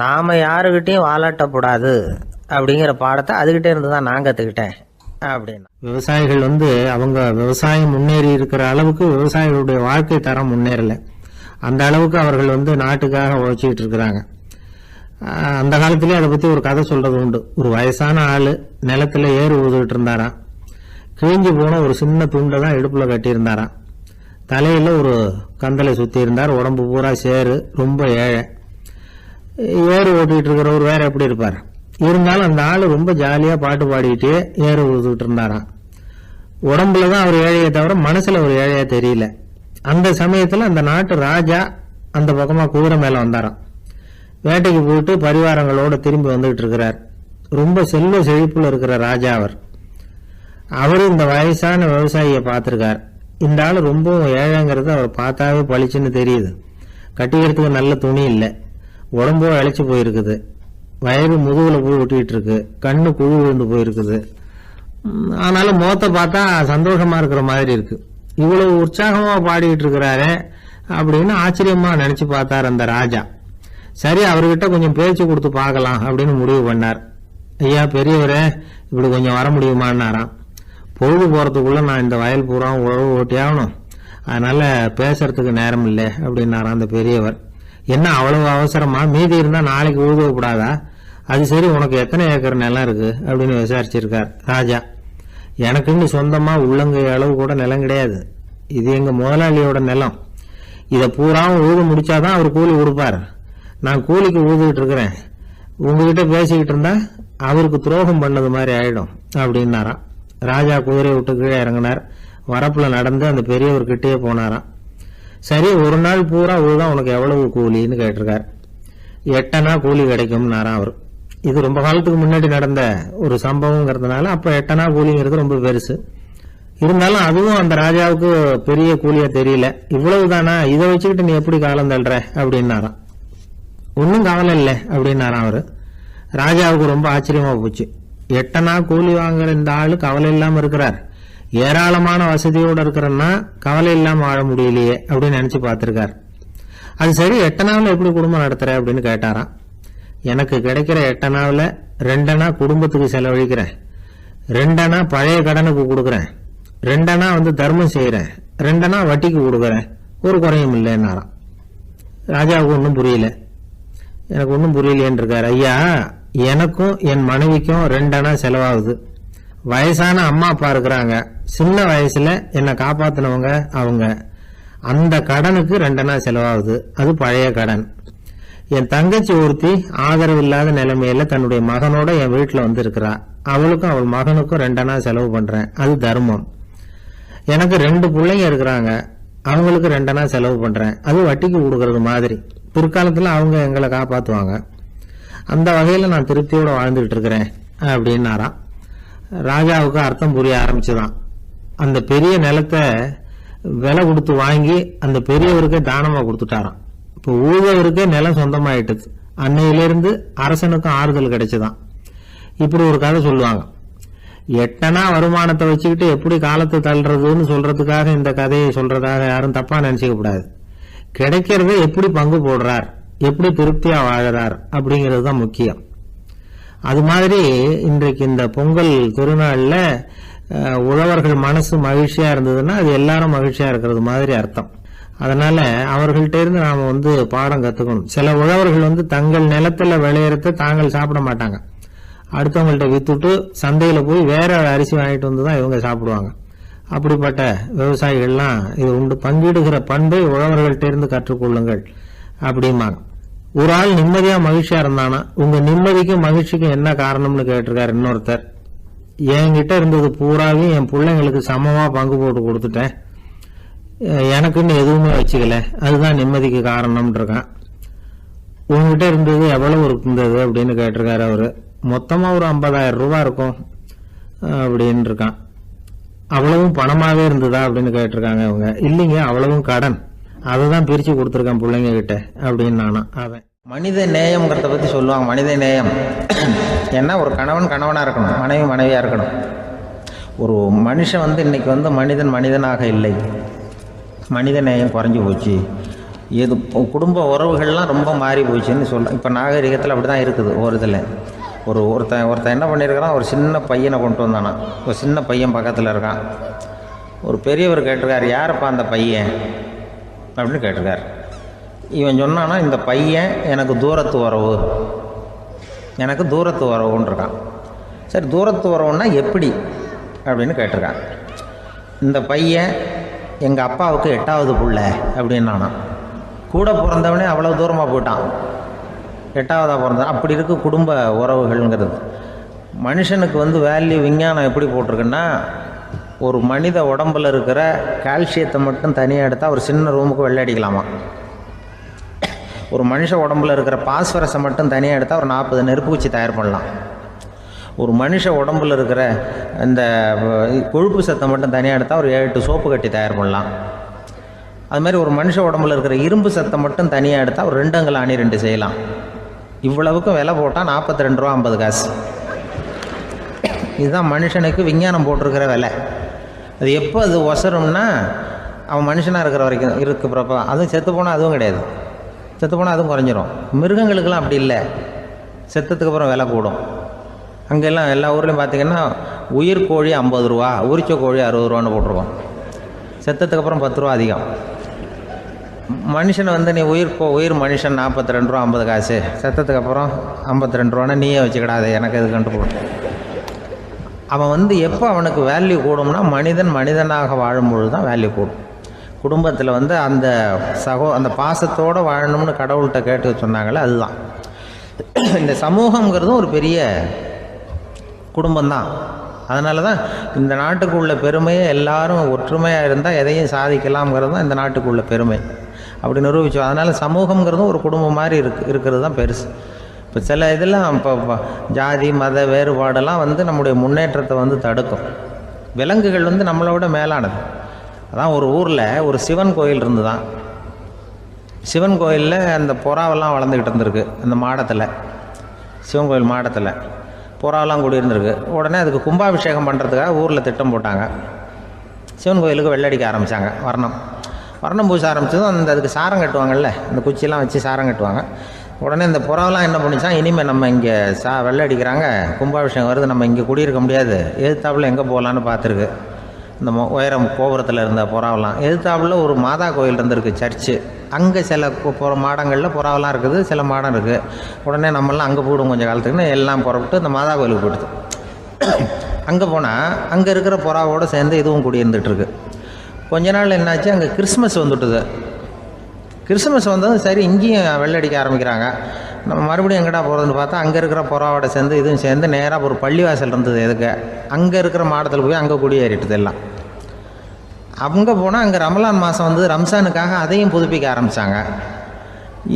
நாம் யாருக்கிட்டையும் வாலாட்டக்கூடாது அப்படிங்கிற பாடத்தை அதுகிட்டே இருந்து தான் நான் கற்றுக்கிட்டேன் அப்படின்னா. விவசாயிகள் அவங்க விவசாயம் முன்னேறி இருக்கிற அளவுக்கு விவசாயிகளுடைய வாழ்க்கை தரம் முன்னேறலை. அந்த அளவுக்கு அவர்கள் நாட்டுக்காக உழைச்சிக்கிட்டு இருக்கிறாங்க. அந்த காலத்திலே அதை பற்றி ஒரு கதை சொல்றது உண்டு. ஒரு வயசான ஆள் நிலத்தில் ஏறு ஊதுகிட்டு இருந்தாராம். கிழிஞ்சு போன ஒரு சின்ன துண்டை தான் இடுப்பில் கட்டியிருந்தாராம். தலையில் ஒரு கந்தலை சுற்றி இருந்தார். உடம்பு பூரா சேரு, ரொம்ப ஏழை. ஏறு ஓட்டிகிட்டு இருக்கிறவர் வேற எப்படி இருப்பார்? இருந்தாலும் அந்த ஆள் ரொம்ப ஜாலியாக பாட்டு பாடிக்கிட்டே ஏறு ஊதுகிட்டு இருந்தாராம். உடம்புல தான் அவர் ஏழையை தவிர மனசில் ஒரு ஏழையா தெரியல. அந்த சமயத்தில் அந்த நாட்டு ராஜா அந்த பக்கமாக குதிரை மேலே வந்தாராம். வேட்டைக்கு போயிட்டு பரிவாரங்களோடு திரும்பி வந்துகிட்டு இருக்கிறார். ரொம்ப செல்வ செழிப்புல இருக்கிற ராஜா அவர். அவரு இந்த வயசான விவசாயியை பார்த்துருக்கார். இந்த ஆள் ரொம்பவும் ஏழைங்கிறது அவர் பார்த்தாவே பளிச்சுன்னு தெரியுது. கட்டிக்கிறதுக்கு நல்ல துணி இல்லை, உடம்போ இழைச்சி போயிருக்குது, வயிறு முதுகுல போய் ஒட்டிக்கிட்டு இருக்கு, கண்ணு குழு விழுந்து போயிருக்குது. ஆனாலும் முகத்தை பார்த்தா சந்தோஷமா இருக்கிற மாதிரி இருக்கு. இவ்வளவு உற்சாகமா பாடிக்கிட்டு இருக்கிறாரு அப்படின்னு ஆச்சரியமா நினைச்சு பார்த்தார் அந்த ராஜா. சரி, அவர்கிட்ட கொஞ்சம் பேச்சு கொடுத்து பார்க்கலாம் அப்படின்னு முடிவு பண்ணார். ஐயா பெரியவரே, இப்படி கொஞ்சம் வர முடியுமான்னாராம். பொழுது போறதுக்குள்ள நான் இந்த வயல் பூரா உழவு ஓட்டி ஆகணும், அதனால பேசுறதுக்கு நேரம் இல்லை அப்படின்னாராம் அந்த பெரியவர். என்ன அவ்வளவு அவசரமா? மீதி இருந்தா நாளைக்கு உழுதக்கூடாதா? அது சரி, உனக்கு எத்தனை ஏக்கர் நிலம் இருக்கு அப்படின்னு விசாரிச்சிருக்கார் ராஜா. எனக்குன்னு சொந்தமா உள்ளங்கை அளவு கூட நிலம் கிடையாது. இது எங்க முதலாளியோட நிலம். இதை பூராவும் உழுது முடிச்சாதான் அவர் கூலி கொடுப்பார். நான் கூலிக்கு ஊதுகிட்டு இருக்கிறேன். உங்ககிட்ட பேசிக்கிட்டு இருந்தா அவருக்கு துரோகம் பண்ணது மாதிரி ஆயிடும் அப்படின்னாராம். ராஜா குதிரையை விட்டு கீழே இறங்கினார். வரப்புல நடந்து அந்த பெரியவர்கிட்டயே போனாராம். சரி, ஒரு நாள் பூரா உழுதான் உனக்கு எவ்வளவு கூலின்னு கேட்டிருக்கார். 8 அணா கூலி கிடைக்கும்னாராம் அவர். இது ரொம்ப காலத்துக்கு முன்னாடி நடந்த ஒரு சம்பவங்கிறதுனால அப்ப 8 அணா கூலிங்கிறது ரொம்ப பெருசு. இருந்தாலும் அதுவும் அந்த ராஜாவுக்கு பெரிய கூலியா தெரியல. இவ்வளவுதானா, இதை வச்சுக்கிட்டு நீ எப்படி காலம் தள்ளுற அப்படின்னாராம். ஒன்னும் கவலை இல்லை அப்படின்னாராம் அவரு. ராஜாவுக்கு ரொம்ப ஆச்சரியமா போச்சு. 8 அணா கூலி வாங்குற இந்த ஆளு கவலை இல்லாம இருக்கிறார், ஏராளமான வசதியோட இருக்கிறன்னா கவலை இல்லாம வாழ முடியலையே அப்படின்னு நினைச்சு பார்த்திருக்கார். அது சரி, 8 அணாவில் எப்படி குடும்பம் நடத்துற அப்படின்னு கேட்டாராம். எனக்கு கிடைக்கிற 8 அணாவில் 2 அணா குடும்பத்துக்கு செலவழிக்கிறேன், 2 அணா பழைய கடனுக்கு கொடுக்குறேன், 2 அணா தர்மம் செய்யறேன், 2 அணா வட்டிக்கு கொடுக்குறேன், ஒரு குறையும் இல்லைன்னாராம். ராஜாவுக்கு ஒன்றும் புரியல. எனக்கு ஒன்றும் புரியலேன்னு இருக்காரு. ஐயா, எனக்கும் என் மனைவிக்கும் 2 அணா செலவாகுது. வயசான அம்மா அப்பா இருக்கிறாங்க, சின்ன வயசுல என்னை காப்பாத்தினவங்க அவங்க. அந்த கடனுக்கு 2 அணா செலவாகுது, அது பழைய கடன். என் தங்கச்சி ஒருத்தி ஆதரவு இல்லாத நிலைமையில தன்னுடைய மகனோட என் வீட்டுல இருக்கிறா. அவளுக்கும் அவள் மகனுக்கும் 2 அணா செலவு பண்றேன், அது தர்மம். எனக்கு 2 பிள்ளைங்க இருக்கிறாங்க, அவங்களுக்கு 2 அணா செலவு பண்றேன், அது வட்டிக்கு கொடுக்கறது மாதிரி. பிற்காலத்துல அவங்க எங்களை காப்பாத்துவாங்க. அந்த வகையில நான் திருப்தியோட வாழ்ந்துகிட்டு இருக்கிறேன் அப்படின்னாராம். ராஜாவுக்கு அர்த்தம் புரிய ஆரம்பிச்சுதான். அந்த பெரிய நிலத்தை விலை கொடுத்து வாங்கி அந்த பெரியவருக்கே தானமா கொடுத்துட்டாராம். இப்போ ஊழவருக்கே நிலம் சொந்தமாயிட்டுது. அன்னையிலிருந்து அரசனுக்கும் ஆறுதல் கிடைச்சுதான். இப்படி ஒரு கதை சொல்லுவாங்க. எட்டனா வருமானத்தை வச்சுக்கிட்டு எப்படி காலத்தை தள்ளுறதுன்னு சொல்றதுக்காக இந்த கதையை சொல்றதாக யாரும் தப்பா நினைச்சுக்க கூடாது. கிடைக்கிறத எப்படி பங்கு போடுறார், எப்படி திருப்தியா வாழறார் அப்படிங்கிறது தான் முக்கியம். அது மாதிரி இன்றைக்கு இந்த பொங்கல் திருநாள்ல உழவர்கள் மனசு மகிழ்ச்சியா இருந்ததுன்னா அது எல்லாரும் மகிழ்ச்சியா இருக்கிறது மாதிரி அர்த்தம். அதனால அவர்கள்ட்ட இருந்து நாம பாடம் கத்துக்கணும். சில உழவர்கள் தங்கள் நிலத்துல விளையறத தாங்கள் சாப்பிட மாட்டாங்க. அடுத்தவங்கள்ட்ட வித்துட்டு சந்தையில போய் வேற அரிசி வாங்கிட்டு வந்துதான் இவங்க சாப்பிடுவாங்க. அப்படிப்பட்ட விவசாயிகள்லாம் இது உண்டு. பங்கிடுகிற பண்பை உழவர்கள்ட்ட இருந்து கற்றுக்கொள்ளுங்கள் அப்படிம்பாங்க. ஒரு ஆள் நிம்மதியா மகிழ்ச்சியா இருந்தானா உங்க நிம்மதிக்கும் மகிழ்ச்சிக்கும் என்ன காரணம்னு கேட்டிருக்காரு இன்னொருத்தர். என்கிட்ட இருந்தது பூராவே என் பிள்ளைங்களுக்கு சமமா பங்கு போட்டு கொடுத்துட்டேன், எனக்குன்னு எதுவுமே வச்சுக்கல, அதுதான் நிம்மதிக்கு காரணம்னு இருக்கான். உங்ககிட்ட இருந்தது எவ்வளவு இருந்தது அப்படின்னு கேட்டிருக்காரு அவரு. மொத்தமா ஒரு 50,000 ரூபாய் இருக்கும் அப்படின்னு இருக்கான். அவ்வளவும் பணமாவே இருந்ததா அப்படின்னு கேட்டிருக்காங்க அவங்க. இல்லைங்க, அவ்வளவும் கடன், அதை பிரிச்சு கொடுத்துருக்கேன் பிள்ளைங்க கிட்ட அப்படின்னு நானா. அவன் மனித நேயம்ங்கிறத பற்றி சொல்லுவாங்க. மனித நேயம் ஏன்னா ஒரு கணவன் கணவனாக இருக்கணும், மனைவி மனைவியாக இருக்கணும். ஒரு மனுஷன் இன்னைக்கு மனிதன் மனிதனாக இல்லை, மனித நேயம் குறைஞ்சி போச்சு. எது குடும்ப உறவுகள்லாம் ரொம்ப மாறி போச்சுன்னு சொல்லலாம். இப்போ நாகரிகத்தில் அப்படி தான் இருக்குது. ஒரு இதில் ஒருத்தன் என்ன பண்ணியிருக்கிறான், ஒரு சின்ன பையனை கொண்டு வந்தானா. ஒரு சின்ன பையன் பக்கத்தில் இருக்கான். ஒரு பெரியவர் கேட்டிருக்காரு, யாரப்பா அந்த பையன் அப்படின்னு கேட்டிருக்காரு. இவன் சொன்னான்னா, இந்த பையன் எனக்கு தூரத்து உறவுன்னு இருக்கான். சரி, தூரத்து உறவுன்னா எப்படி அப்படின்னு கேட்டிருக்கான். இந்த பையன் எங்கள் அப்பாவுக்கு 8வது புள்ள அப்படின்னு நானா. கூட பிறந்தவனே அவ்வளோ தூரமாக போயிட்டான், 8வதாக பிறந்தான். அப்படி இருக்கு குடும்ப உறவுகள்ங்கிறது. மனுஷனுக்கு வேல்யூ விஞ்ஞானம் எப்படி போட்டிருக்குன்னா, ஒரு மனித உடம்பில் இருக்கிற கால்சியத்தை மட்டும் தனியாக எடுத்தால் ஒரு சின்ன ரூமுக்கு வெள்ளை அடிக்கலாமா. ஒரு மனுஷ உடம்புல இருக்கிற பாஸ்பரஸை மட்டும் தனியாக எடுத்தால் ஒரு 40 நெருப்புக்குச்சி தயார் பண்ணலாம். ஒரு மனுஷ உடம்புல இருக்கிற இந்த கொழுப்பு சத்தை மட்டும் தனியாக எடுத்தால் ஒரு 7 சோப்பு கட்டி தயார் பண்ணலாம். அது மாதிரி ஒரு மனுஷ உடம்புல இருக்கிற இரும்பு சத்தை மட்டும் தனியாக எடுத்தால் ஒரு 2 அங்குல அணி 2 செய்யலாம். இவ்வளவுக்கும் விலை போட்டால் 42 ரூபா 50 காசு. இதுதான் மனுஷனுக்கு விஞ்ஞானம் போட்டிருக்கிற விலை. அது எப்போ அது ஒசரும்னா, அவன் மனுஷனாக இருக்கிற வரைக்கும் இருக்கிறப்ப. அதுவும் செத்து போனால் அதுவும் கிடையாது, செத்து போனால் அதுவும் குறைஞ்சிரும். மிருகங்களுக்கெல்லாம் அப்படி இல்லை, செத்ததுக்கு அப்புறம் விலை கூடும். அங்கெல்லாம் எல்லா ஊர்லேயும் பார்த்திங்கன்னா உயிர் கோழி 50 ரூபா, உரிச்ச கோழி 60 ரூபான்னு போட்டிருக்கோம். செத்ததுக்கு அப்புறம் 10 ரூபா அதிகம். மனுஷனை நீ உயிர் மனுஷன் 42 ரூபா 50 காசு, செத்ததுக்கு அப்புறம் 52 ரூபான்னா நீயே வச்சுக்கிடாது, எனக்கு எது கண்டுபிடும். அவன் எப்போ அவனுக்கு வேல்யூ கூடும்னா, மனிதன் மனிதனாக வாழும்பொழுது தான் வேல்யூ கூடும். குடும்பத்தில் அந்த அந்த பாசத்தோடு வாழணும்னு கடவுள்கிட்ட கேட்டு சொன்னாங்களே, அதுதான். இந்த சமூகங்கிறதும் ஒரு பெரிய குடும்பம்தான். அதனால தான் இந்த நாட்டுக்குள்ள பெருமையை எல்லாரும் ஒற்றுமையாக இருந்தால் எதையும் சாதிக்கலாம்ங்கிறது தான் இந்த நாட்டுக்குள்ள பெருமை. அப்படி நிரூபித்தோம். அதனால் சமூகங்கிறதும் ஒரு குடும்பம் மாதிரி இருக்கிறது தான் பெருசு. இப்போ சில இதெல்லாம் இப்போ ஜாதி மத வேறுபாடெல்லாம் நம்முடைய முன்னேற்றத்தை தடுக்கும். விலங்குகள் நம்மளை மேலானது. அதான் ஒரு ஊரில் ஒரு சிவன் கோயில் இருந்து தான். சிவன் கோயிலில் அந்த புறாவெல்லாம் வளர்ந்துக்கிட்டு இருந்திருக்கு. அந்த மாடத்தில், சிவன் கோயில் மாடத்தில் புறாவெல்லாம் கூடியிருந்திருக்கு. உடனே அதுக்கு கும்பாபிஷேகம் பண்ணுறதுக்காக ஊரில் திட்டம் போட்டாங்க. சிவன் கோயிலுக்கு வெள்ளடிக்க ஆரம்பித்தாங்க. வர்ணம் பூச ஆரம்பித்ததும் அதுக்கு சாரம் கட்டுவாங்கள்ல, அந்த குச்சியெல்லாம் வச்சு சாரம் கட்டுவாங்க. உடனே இந்த புறாவெல்லாம் என்ன பண்ணிச்சான், இனிமேல் நம்ம இங்கே வெள்ளை அடிக்கிறாங்க, கும்பாபிஷேகம் வருது, நம்ம இங்கே குடியிருக்க முடியாது, எதிர்த்தாப்புல எங்கே போகலான்னு பார்த்துருக்கு. இந்த உயரம் கோபுரத்தில் இருந்த புறாவெல்லாம் எதிர்த்தாப்புல ஒரு மாதா கோயில் இருந்திருக்கு, சர்ச்சு. அங்கே சில மாடங்களில் புறாவெல்லாம் இருக்குது, சில மாடம் இருக்குது. உடனே நம்மளாம் அங்கே போய்டும் கொஞ்சம் காலத்துக்குன்னு எல்லாம் புறப்பட்டு இந்த மாதா கோயிலுக்கு போயிடுது. அங்கே போனால் அங்கே இருக்கிற புறாவோடு சேர்ந்து இதுவும் குடியிருந்துகிட்ருக்கு. கொஞ்ச நாள் என்னாச்சு, அங்கே கிறிஸ்மஸ் வந்துட்டுது. கிறிஸ்மஸ் வந்ததும் சரி இங்கேயும் வெள்ளடிக்க ஆரம்பிக்கிறாங்க. நம்ம மறுபடியும் எங்கடா போகிறதுன்னு பார்த்தா அங்கே இருக்கிற புறாவோட சேர்ந்து இதுவும் சேர்ந்து நேராக ஒரு பள்ளிவாசல் இருந்தது. எதுக்கு அங்கே இருக்கிற மாடத்தில் போய் அங்கே குடியேறிட்டுது எல்லாம். அங்கே போனால் அங்கே ரமலான் மாதம் ரம்ஜானுக்காக அதையும் புதுப்பிக்க ஆரம்பித்தாங்க.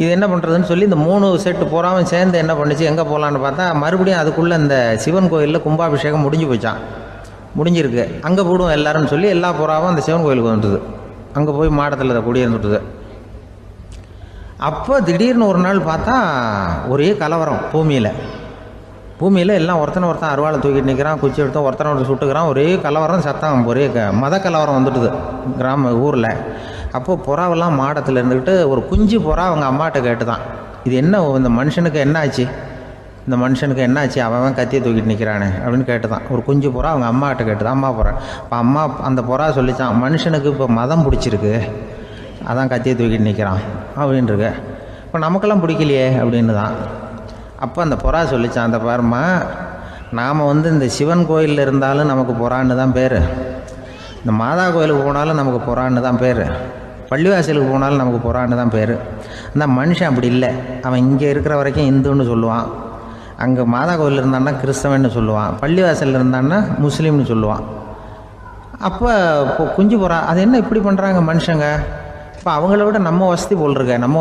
இது என்ன பண்ணுறதுன்னு சொல்லி இந்த 3 செட்டு புறாவும் சேர்ந்து என்ன பண்ணிச்சு, எங்கே போகலான்னு பார்த்தா மறுபடியும் அதுக்குள்ளே இந்த சிவன் கோயிலில் கும்பாபிஷேகம் முடிஞ்சு போச்சான். முடிஞ்சிருக்கு, அங்கே போடுவோம் எல்லாருன்னு சொல்லி எல்லா புறாவும் அந்த சிவன் கோயிலுக்கு வந்துடுது. அங்கே போய் மாடத்தில் குடியிருந்துட்டுது. அப்போ திடீர்னு ஒரு நாள் பார்த்தா ஒரே கலவரம் பூமியில் எல்லாம் ஒருத்தன் அருவாளை தூக்கிட்டு நிற்கிறான், குச்சி எடுத்து ஒருத்தனை சுட்டுக்கிறான், ஒரே கலவரம், சத்தம், ஒரே மத கலவரம் வந்துட்டுது ஊரில். அப்போது புறாவெல்லாம் மாடத்தில் இருந்துக்கிட்டு ஒரு குஞ்சு புறா அவங்க அம்மாட்ட கேட்டு தான், இது என்ன, இந்த மனுஷனுக்கு என்னாச்சு, அவன் கத்தியை தூக்கிட்டு நிற்கிறானே அப்படின்னு கேட்டு தான். ஒரு குஞ்சு புறா அவங்க அம்மாட்ட கேட்டு தான், அம்மா புறா. இப்போ அம்மா அந்த புறா சொல்லித்தான், மனுஷனுக்கு இப்போ மதம் பிடிச்சிருக்கு, அதான் கத்தியை தூக்கிட்டு நிற்கிறான் அப்படின்ருக்கு. இப்போ நமக்கெல்லாம் பிடிக்கலையே அப்படின்னு தான். அப்போ அந்த புறா சொல்லித்தான், அந்த பாருமா, நாம் இந்த சிவன் கோயிலில் இருந்தாலும் நமக்கு புறான்னு தான் பேர், இந்த மாதா கோயிலுக்கு போனாலும் நமக்கு புறான்னு தான் பேர், பள்ளிவாசலுக்கு போனாலும் நமக்கு புறான்னு தான் பேர். அந்த மனுஷன் அப்படி இல்லை, அவன் இங்கே இருக்கிற வரைக்கும் இந்துன்னு சொல்லுவான், அங்கே மாதா கோயில் இருந்தான்னா கிறிஸ்தவன்னு சொல்லுவான், பள்ளிவாசலில் இருந்தான்னா முஸ்லீம்னு சொல்லுவான். அப்போ குஞ்சு புறா அது என்ன இப்படி பண்ணுறாங்க மனுஷங்க, இப்போ அவங்கள விட நம்ம வசதி போல் இருக்க, நம்ம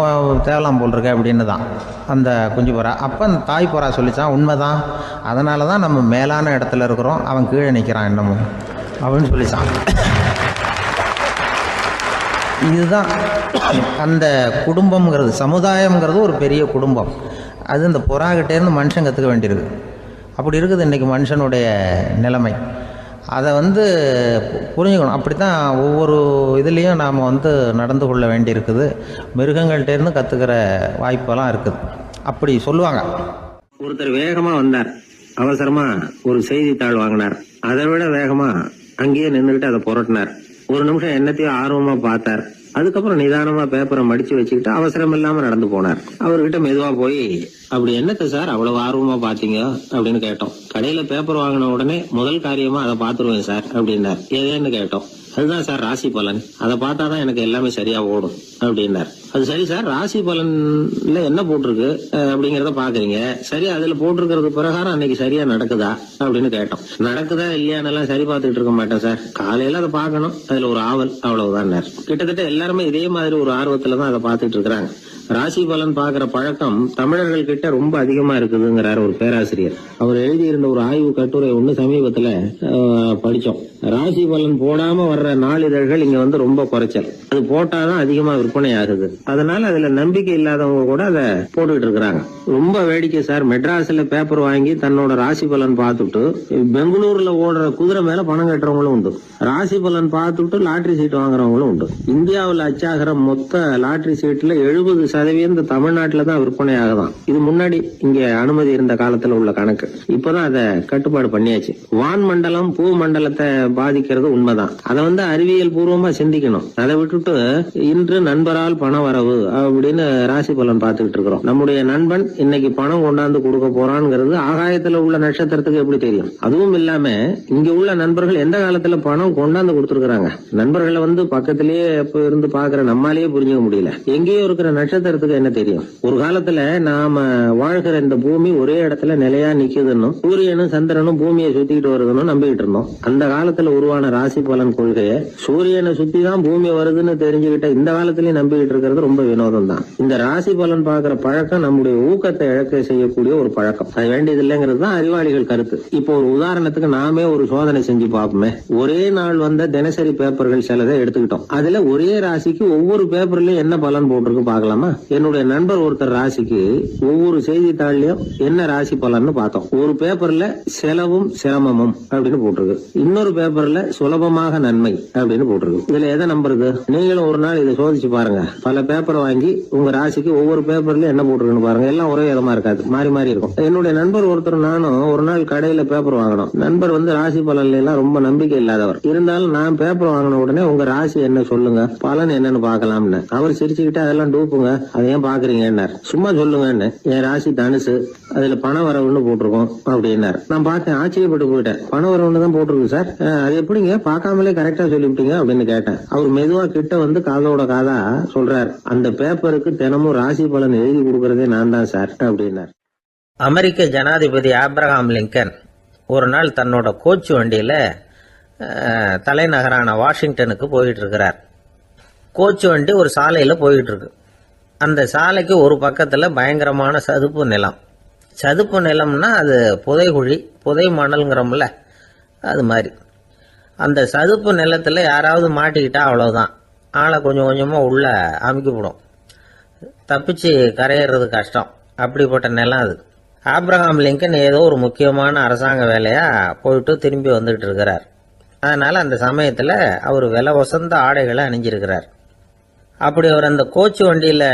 தேவலாம் போல் இருக்க அப்படின்னு தான் அந்த குஞ்சு புறா. அப்போ அந்த தாய் புறா சொல்லித்தான், உண்மைதான், அதனால தான் நம்ம மேலான இடத்துல இருக்கிறோம், அவன் கீழே நிற்கிறான் என்னமோ அப்படின்னு சொல்லித்தான். இதுதான் அந்த குடும்பம்ங்கிறது, சமுதாயம்ங்கிறது ஒரு பெரிய குடும்பம். அது இந்த புறாக்கிட்டேருந்து மனுஷன் கற்றுக்க வேண்டியிருக்கு. அப்படி இருக்குது இன்றைக்கி மனுஷனுடைய நிலைமை. அதை புரிஞ்சுக்கணும். அப்படி தான் ஒவ்வொரு இதுலேயும் நாம் நடந்து கொள்ள வேண்டியிருக்குது. மிருகங்கள்கிட்டேருந்து கற்றுக்கிற வாய்ப்பெல்லாம் இருக்குது. அப்படி சொல்லுவாங்க. ஒருத்தர் வேகமாக வந்தார், அவசரமாக ஒரு செய்தித்தாள் வாங்கினார், அதை விட வேகமாக அங்கேயே நின்றுக்கிட்டு அதை புரட்டினார். ஒரு நிமிஷம் என்னத்தையும் ஆர்வமாக பார்த்தார், அதுக்கப்புறம் நிதானமா பேப்பரை மடிச்சு வச்சுக்கிட்டு அவசரம் இல்லாம நடந்து போனார். அவர்கிட்ட மெதுவா போய், அப்படி என்னத்த சார் அவ்வளவு ஆர்வமா பாத்தீங்க அப்படின்னு கேட்டோம். கடையில பேப்பர் வாங்கின உடனே முதல் காரியமா அதை பாத்துருவேன் சார் அப்படின்னார். ஏதேன்னு கேட்டோம். அதுதான் சார் ராசி பலன், அதை பார்த்தாதான் எனக்கு எல்லாமே சரியா ஓடும் அப்படின்னார். அது சரி சார், ராசி பலன்ல என்ன போட்டிருக்கு அப்படிங்கறத பாக்குறீங்க, சரி அதுல போட்டிருக்கிறது பிரகாரம் அன்னைக்கு சரியா நடக்குதா அப்படின்னு கேட்டோம். நடக்குதா இல்லையானெல்லாம் சரி பார்த்துட்டு இருக்க மாட்டேன் சார், காலையில அதை பார்க்கணும், அதுல ஒரு ஆவல், அவ்வளவுதான். கிட்டத்தட்ட எல்லாருமே இதே மாதிரி ஒரு ஆர்வத்துலதான் அதை பார்த்துட்டு இருக்கிறாங்க. ராசி பலன் பாக்குற பழக்கம் தமிழர்கள் கிட்ட ரொம்ப அதிகமா இருக்குதுங்கிறார் ஒரு பேராசிரியர். அவர் எழுதியிருந்த ஒரு ஆய்வு கட்டுரை ஒண்ணு சமீபத்துல படிச்சோம். ராசி பலன் போடாம வர்ற நாளிதழ்கள் இங்க ரொம்ப குறைச்சல், அது போட்டாதான் அதிகமா விற்பனை ஆகுது. அதனால அதுல நம்பிக்கை இல்லாதவங்க கூட அதை போட்டுட்டு இருக்கிறாங்க. ரொம்ப வேடிக்கை சார், மெட்ராஸ்ல பேப்பர் வாங்கி தன்னோட ராசி பலன் பார்த்துட்டு பெங்களூர்ல ஓடுற குதிரை மேல பணம் கட்டுறவங்களும் உண்டு. ராசி பலன் பார்த்துட்டு லாட்டரி சீட் வாங்குறவங்களும் உண்டு. இந்தியாவில் அச்சாகிற மொத்த லாட்டரி சீட்ல 70% தமிழ்நாட்டுல தான் விற்பனை ஆகுதான். இது முன்னாடி இங்க அனுமதி இருந்த காலத்துல உள்ள கணக்கு. இப்பதான் அதை கட்டுப்பாடு பண்ணியாச்சு. வான் மண்டலம் பூ மண்டலத்தை பாதிக்கிறது உண்மைதான். அதை அறிவியல் பூர்வமா சிந்திக்கணும். அதை விட்டுட்டு இன்று நண்பரால் பண வரவு அப்படின்னு ராசி பலன் பார்த்துக்கிட்டு இருக்கிறோம். நம்முடைய நண்பன் இன்னைக்கு பணம் கொண்டாந்து கொடுக்க போறான்ங்கிறது ஆகாயத்துல உள்ள நட்சத்திரத்துக்கு எப்படி தெரியும்? அதுவும் இல்லாம இங்க உள்ள நண்பர்கள் எந்த காலத்துல பணம் கொண்டாந்து கொடுத்துருக்காங்க. நண்பர்களை பக்கத்திலேயே இருந்து பாக்குற நம்மாலேயே புரிஞ்சுக்க முடியல. எங்கேயோ இருக்கிற நட்சத்திரத்துக்கு என்ன தெரியும்? ஒரு காலத்துல நாம வாழ்கிற இந்த பூமி ஒரே இடத்துல நிலையா நிக்குதுன்னு, சூரியனும் சந்திரனும் பூமியை சுத்திக்கிட்டு வருதுன்னு நம்பிக்கிட்டு இருந்தோம். அந்த காலத்துல உருவான ராசி பலன் கொள்கையை சூரியனை சுத்தி தான் பூமி வருதுன்னு தெரிஞ்சுக்கிட்ட இந்த காலத்திலயும் நம்பிக்கிட்டு இருக்கிறது ரொம்ப வினோதம் தான். இந்த ராசி பலன் பாக்குற பழக்கம் நம்முடைய ஊக்கத்தை இழக்க செய்யக்கூடிய ஒரு பழக்கம். அது வேண்டியது இல்லைங்கிறது தான் அறிவாளிகள் கருத்து. இப்போ ஒரு உதாரணத்துக்கு நாமே ஒரு சோதனை செஞ்சு பார்ப்போமே. ஒரே நாள் வந்த தினசரி பேப்பர்கள் சிலதை எடுத்துக்கிட்டோம். அதுல ஒரே ராசிக்கு ஒவ்வொரு பேப்பர்லயும் என்ன பலன் போட்டிருக்கு பார்க்கலாமா? என்னுடைய நண்பர் ஒருத்தர் ராசிக்கு ஒவ்வொரு செய்தித்தாள்லயும் என்ன ராசி பலன்னு பார்த்தோம். ஒரு பேப்பர்ல செலவும் சிரமமும் அப்படின்னு போட்டிருக்கு, இன்னொரு பேப்பர்ல சுலபமாக நன்மை அப்படின்னு போட்டிருக்கு. இதுல எதை நம்புறது? நீங்களும் ஒரு நாள் இதை சோதிச்சு பாருங்க. பல பேப்பர் வாங்கி உங்க ராசிக்கு ஒவ்வொரு பேப்பர்ல என்ன போட்டிருக்குன்னு பாருங்க. எல்லாம் ஒரே விதமா இருக்காது, மாறி மாறி இருக்கும். என்னுடைய நண்பர் ஒருத்தர் நானும் ஒரு நாள் கடையில பேப்பர் வாங்கணும். நண்பர் ராசி பலன்ல எல்லாம் ரொம்ப நம்பிக்கை இல்லாதவர். இருந்தாலும் நான் பேப்பர் வாங்கின உடனே உங்க ராசி என்ன சொல்லுங்க, பலன் என்னன்னு பாக்கலாம்னு. அவர் சிரிச்சுக்கிட்டு அதெல்லாம் டூப்புங்க, அதை ஏன் பாக்குறீங்கன்னார். சும்மா சொல்லுங்கன்னு. என் ராசி தனுசு, அதுல பண வரவுன்னு போட்டிருக்கோம் அப்படின்னாரு. நான் பார்த்தேன், ஆச்சரியப்பட்டு போயிட்டேன். பண வரவுன்னு தான் போட்டிருக்கு சார், அது எப்படிங்க பார்க்காமலே கரெக்டா சொல்லிவிட்டீங்க அப்படின்னு கேட்டேன். அவர் மெதுவா கிட்ட காதோட காதா சொல்றாரு, அந்த பேப்பருக்கு தினமும் ராசி பலன் எழுதி கொடுக்கறதே நான் தான் சார் அப்படின்னார். அமெரிக்க ஜனாதிபதி ஆப்ரஹாம் லிங்கன் ஒரு நாள் தன்னோட கோச்சு வண்டியில தலைநகரான வாஷிங்டனுக்கு போயிட்டு இருக்கிறார். கோச்சு வண்டி ஒரு சாலையில போயிட்டு இருக்கு. அந்த சாலைக்கு ஒரு பக்கத்துல பயங்கரமான சதுப்பு நிலம். சதுப்பு நிலம்னா அது புதைகுழி, புதை மணல்ங்கிறோம்ல, அது மாதிரி. அந்த சதுப்பு நிலத்தில் யாராவது மாட்டிக்கிட்டா அவ்வளோதான், ஆளை கொஞ்சம் கொஞ்சமாக உள்ள அமுக்கிவிடும், தப்பிச்சு கரையிறது கஷ்டம். அப்படிப்பட்ட நிலம் அது. ஆப்ரஹாம் லிங்கன் ஏதோ ஒரு முக்கியமான அரசாங்க வேலையாக போயிட்டு திரும்பி வந்துக்கிட்டு இருக்கிறார். அதனால் அந்த சமயத்தில் அவர் விலை வசந்த ஆடைகளை அணிஞ்சிருக்கிறார். அப்படி அவர் அந்த கோச்சு வண்டியில்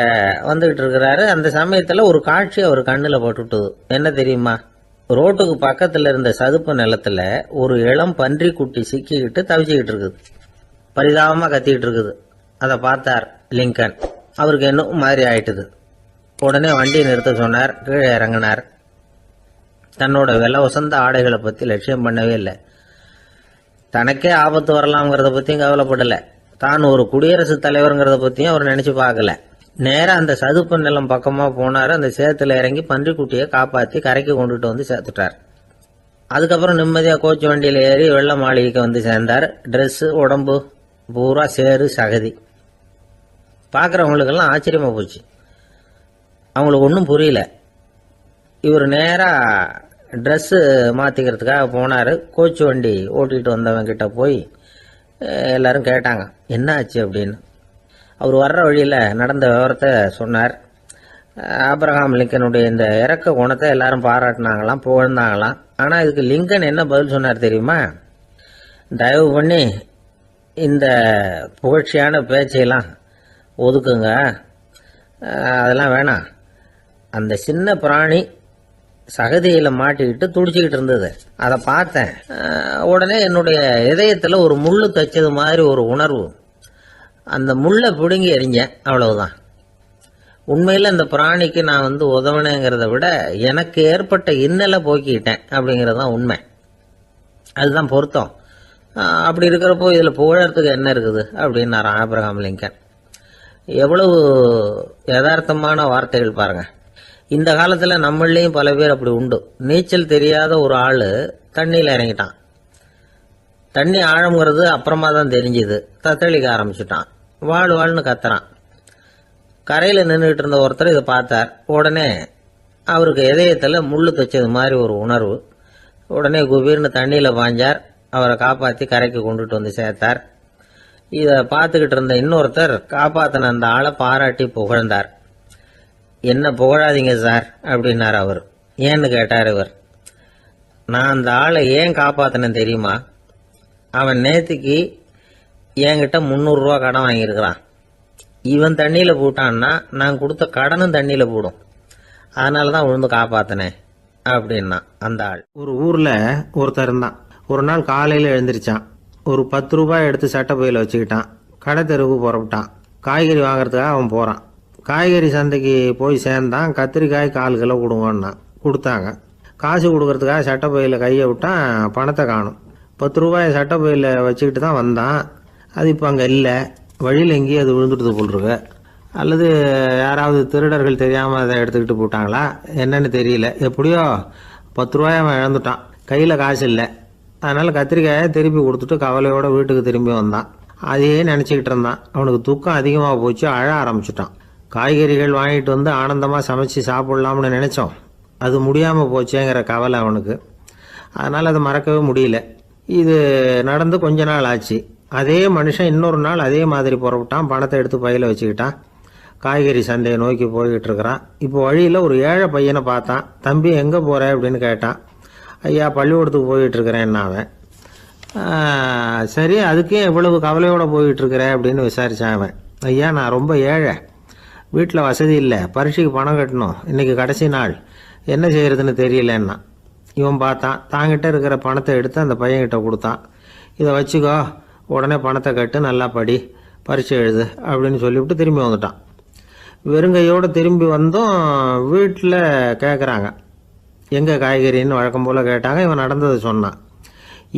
வந்துக்கிட்டு இருக்கிறாரு. அந்த சமயத்தில் ஒரு காட்சி அவர் கண்ணில் போட்டுவிட்டது. என்ன தெரியுமா? ரோட்டுக்கு பக்கத்தில் இருந்த சதுப்பு நிலத்தில் ஒரு இளம் பன்றி குட்டி சிக்கிக்கிட்டு தவிச்சிக்கிட்டு இருக்குது, பரிதாபமாக கத்திக்கிட்டு இருக்குது. அதை பார்த்தார் லிங்கன். அவருக்கு என்ன மாதிரி ஆயிட்டுது. உடனே வண்டியை நிறுத்த சொன்னார். கீழே இறங்கினார். தன்னோட விலை வசந்த ஆடைகளை பற்றி லட்சியம் பண்ணவே இல்லை. தனக்கே ஆபத்து வரலாம்ங்கிறத பற்றியும் கவலைப்படலை. தான் ஒரு குடியரசுத் தலைவருங்கிறத பற்றியும் அவர் நினச்சி பார்க்கல. நேராக அந்த சதுப்பு நிலம் பக்கமாக போனார். அந்த சேத்துல இறங்கி பன்றிக்குட்டியை காப்பாற்றி கரைக்கு கொண்டுட்டு வந்து சேர்த்துட்டார். அதுக்கப்புறம் நிம்மதியாக கோச்சு வண்டியில் ஏறி வெள்ள மாளிகைக்கு வந்து சேர்ந்தார். ட்ரெஸ்ஸு உடம்பு பூரா சேறு சகதி. பார்க்குறவங்களுக்கெல்லாம் ஆச்சரியமாக போச்சு. அவங்களுக்கு ஒன்றும் புரியல. இவர் நேராக ட்ரெஸ்ஸு மாற்றிக்கிறதுக்காக போனார். கோச்சு வண்டி ஓட்டிகிட்டு வந்தவங்கிட்ட போய் எல்லாரும் கேட்டாங்க என்ன ஆச்சு அப்படின்னு. அவர் வர்ற வழியில் நடந்த விவரத்தை சொன்னார். ஆப்ரஹாம் லிங்கனுடைய இந்த இறக்க குணத்தை எல்லாரும் பாராட்டினாங்களாம், புகழ்ந்தாங்களாம். ஆனால் இதுக்கு லிங்கன் என்ன பதில் சொன்னார் தெரியுமா? தயவு பண்ணி இந்த புகழ்ச்சியான பேச்சையெல்லாம் ஒதுக்குங்க, அதெல்லாம் வேணாம். அந்த சின்ன பிராணி சகதியில் மாட்டிக்கிட்டு துடிச்சிக்கிட்டு இருந்தது, அதை பார்த்தேன். உடனே என்னுடைய இதயத்தில் ஒரு முள்ளு தைச்சது மாதிரி ஒரு உணர்வு. அந்த முள்ளை பிடுங்கி எறிஞ்சேன், அவ்வளவுதான். உண்மையில் அந்த பிராணிக்கு நான் உதவினேங்கிறத விட எனக்கு ஏற்பட்ட இன்னலை போக்கிக்கிட்டேன் அப்படிங்கிறது தான் உண்மை. அதுதான் பொருத்தம். அப்படி இருக்கிறப்போ இதில் புகழறதுக்கு என்ன இருக்குது அப்படின்னாரு ஆப்ரஹாம் லிங்கன். எவ்வளவு யதார்த்தமான வார்த்தைகள் பாருங்க. இந்த காலத்தில் நம்மளையும் பல பேர் அப்படி உண்டு. நீச்சல் தெரியாத ஒரு ஆள் தண்ணியில் இறங்கிட்டான். தண்ணி ஆழங்கிறது அப்புறமா தான் தெரிஞ்சுது. தத்தளிக்க ஆரம்பிச்சுட்டான். வாழ்னு கத்துறான். கரையில் நின்றுட்டு இருந்த ஒருத்தர் இதை பார்த்தார். உடனே அவருக்கு இதயத்தில் முள்ளு தைச்சது மாதிரி ஒரு உணர்வு. உடனே குபீர்னு தண்ணியில் பாஞ்சார். அவரை காப்பாற்றி கரைக்கு கொண்டுட்டு வந்து சேர்த்தார். இதை பார்த்துக்கிட்டு இருந்த இன்னொருத்தர் காப்பாற்றின அந்த ஆளை பாராட்டி புகழ்ந்தார். என்ன புகழாதீங்க சார் அப்படின்னார் அவர். ஏன்னு கேட்டார் இவர். நான் அந்த ஆளை ஏன் காப்பாற்றினேன் தெரியுமா? அவன் நேற்றுக்கு என்கிட்ட 300 ரூபா கடன் வாங்கியிருக்கிறான். இவன் தண்ணியில் போட்டான்னா நான் கொடுத்த கடனும் தண்ணியில் போடும். அதனால தான் விழுந்து காப்பாற்றினேன் அப்படின்னா அந்த ஆள். ஒரு ஊரில் ஒருத்தர் இருந்தான். ஒரு நாள் காலையில் எழுந்திரிச்சான். ஒரு 10 ரூபாய் எடுத்து சட்டை பையில் வச்சுக்கிட்டான். கடை தெருவுக்கு புறப்பட்டான். காய்கறி வாங்குறதுக்காக அவன் போகிறான். காய்கறி சந்தைக்கு போய் சேர்ந்தான். கத்திரிக்காய் 1/4 கிலோ கொடுங்கன்னா கொடுத்தாங்க. காசு கொடுக்கறதுக்காக சட்டை பையில் கையை விட்டான். பணத்தை காணும். 10 ரூபாய் சட்டை பையில் வச்சுக்கிட்டு தான் வந்தான். அது இப்போ அங்கே இல்லை. வழியில் எங்கேயும் அது விழுந்துடுது போல் இருக்கு. அல்லது யாராவது திருடர்கள் தெரியாமல் அதை எடுத்துக்கிட்டு போட்டாங்களா என்னன்னு தெரியல. எப்படியோ 10 ரூபாய் அவன் இழந்துட்டான். கையில் காசு இல்லை. அதனால் கத்திரிக்காயை திருப்பி கொடுத்துட்டு கவலையோட வீட்டுக்கு திரும்பி வந்தான். அதையே நினச்சிக்கிட்டு இருந்தான். அவனுக்கு துக்கம் அதிகமாக போச்சு. அழ ஆரம்பிச்சுட்டான். காய்கறிகள் வாங்கிட்டு வந்து ஆனந்தமாக சமைச்சு சாப்பிட்லாம்னு நினச்சோம். அது முடியாமல் போச்சேங்கிற கவலை அவனுக்கு. அதனால் அதை மறக்கவே முடியல. இது நடந்து கொஞ்ச நாள் ஆச்சு. அதே மனுஷன் இன்னொரு நாள் அதே மாதிரி புறப்பட்டான். பணத்தை எடுத்து பையில் வச்சுக்கிட்டான். காய்கறி சந்தையை நோக்கி போய்கிட்டு இருக்கிறான். இப்போ வழியில் ஒரு ஏழை பையனை பார்த்தான். தம்பி எங்கே போகிற அப்படின்னு கேட்டான். ஐயா பள்ளிக்கூடத்துக்கு போய்கிட்டு இருக்கிறேன்னா அவன். சரி அதுக்கே எவ்வளவு கவலையோடு போய்கிட்டு இருக்கிற அப்படின்னு விசாரித்தான் அவன். ஐயா நான் ரொம்ப ஏழை, வீட்டில் வசதி இல்லை, பரீட்சைக்கு பணம் கட்டணும், இன்றைக்கி கடைசி நாள், என்ன செய்கிறதுன்னு தெரியலன்னா. இவன் பார்த்தான். தாங்கிட்ட இருக்கிற பணத்தை எடுத்து அந்த பையன்கிட்ட கொடுத்தான். இதை வச்சுக்கோ, உடனே பணத்தை கட்டு, நல்லா படி, பரீட்சை எழுது அப்படின்னு சொல்லிவிட்டு திரும்பி வந்துட்டான். வெறுங்கையோடு திரும்பி வந்தும் வீட்டில் கேட்குறாங்க எங்கே காய்கறின்னு வழக்கம் போல் கேட்டாங்க. இவன் நடந்ததை சொன்னான்.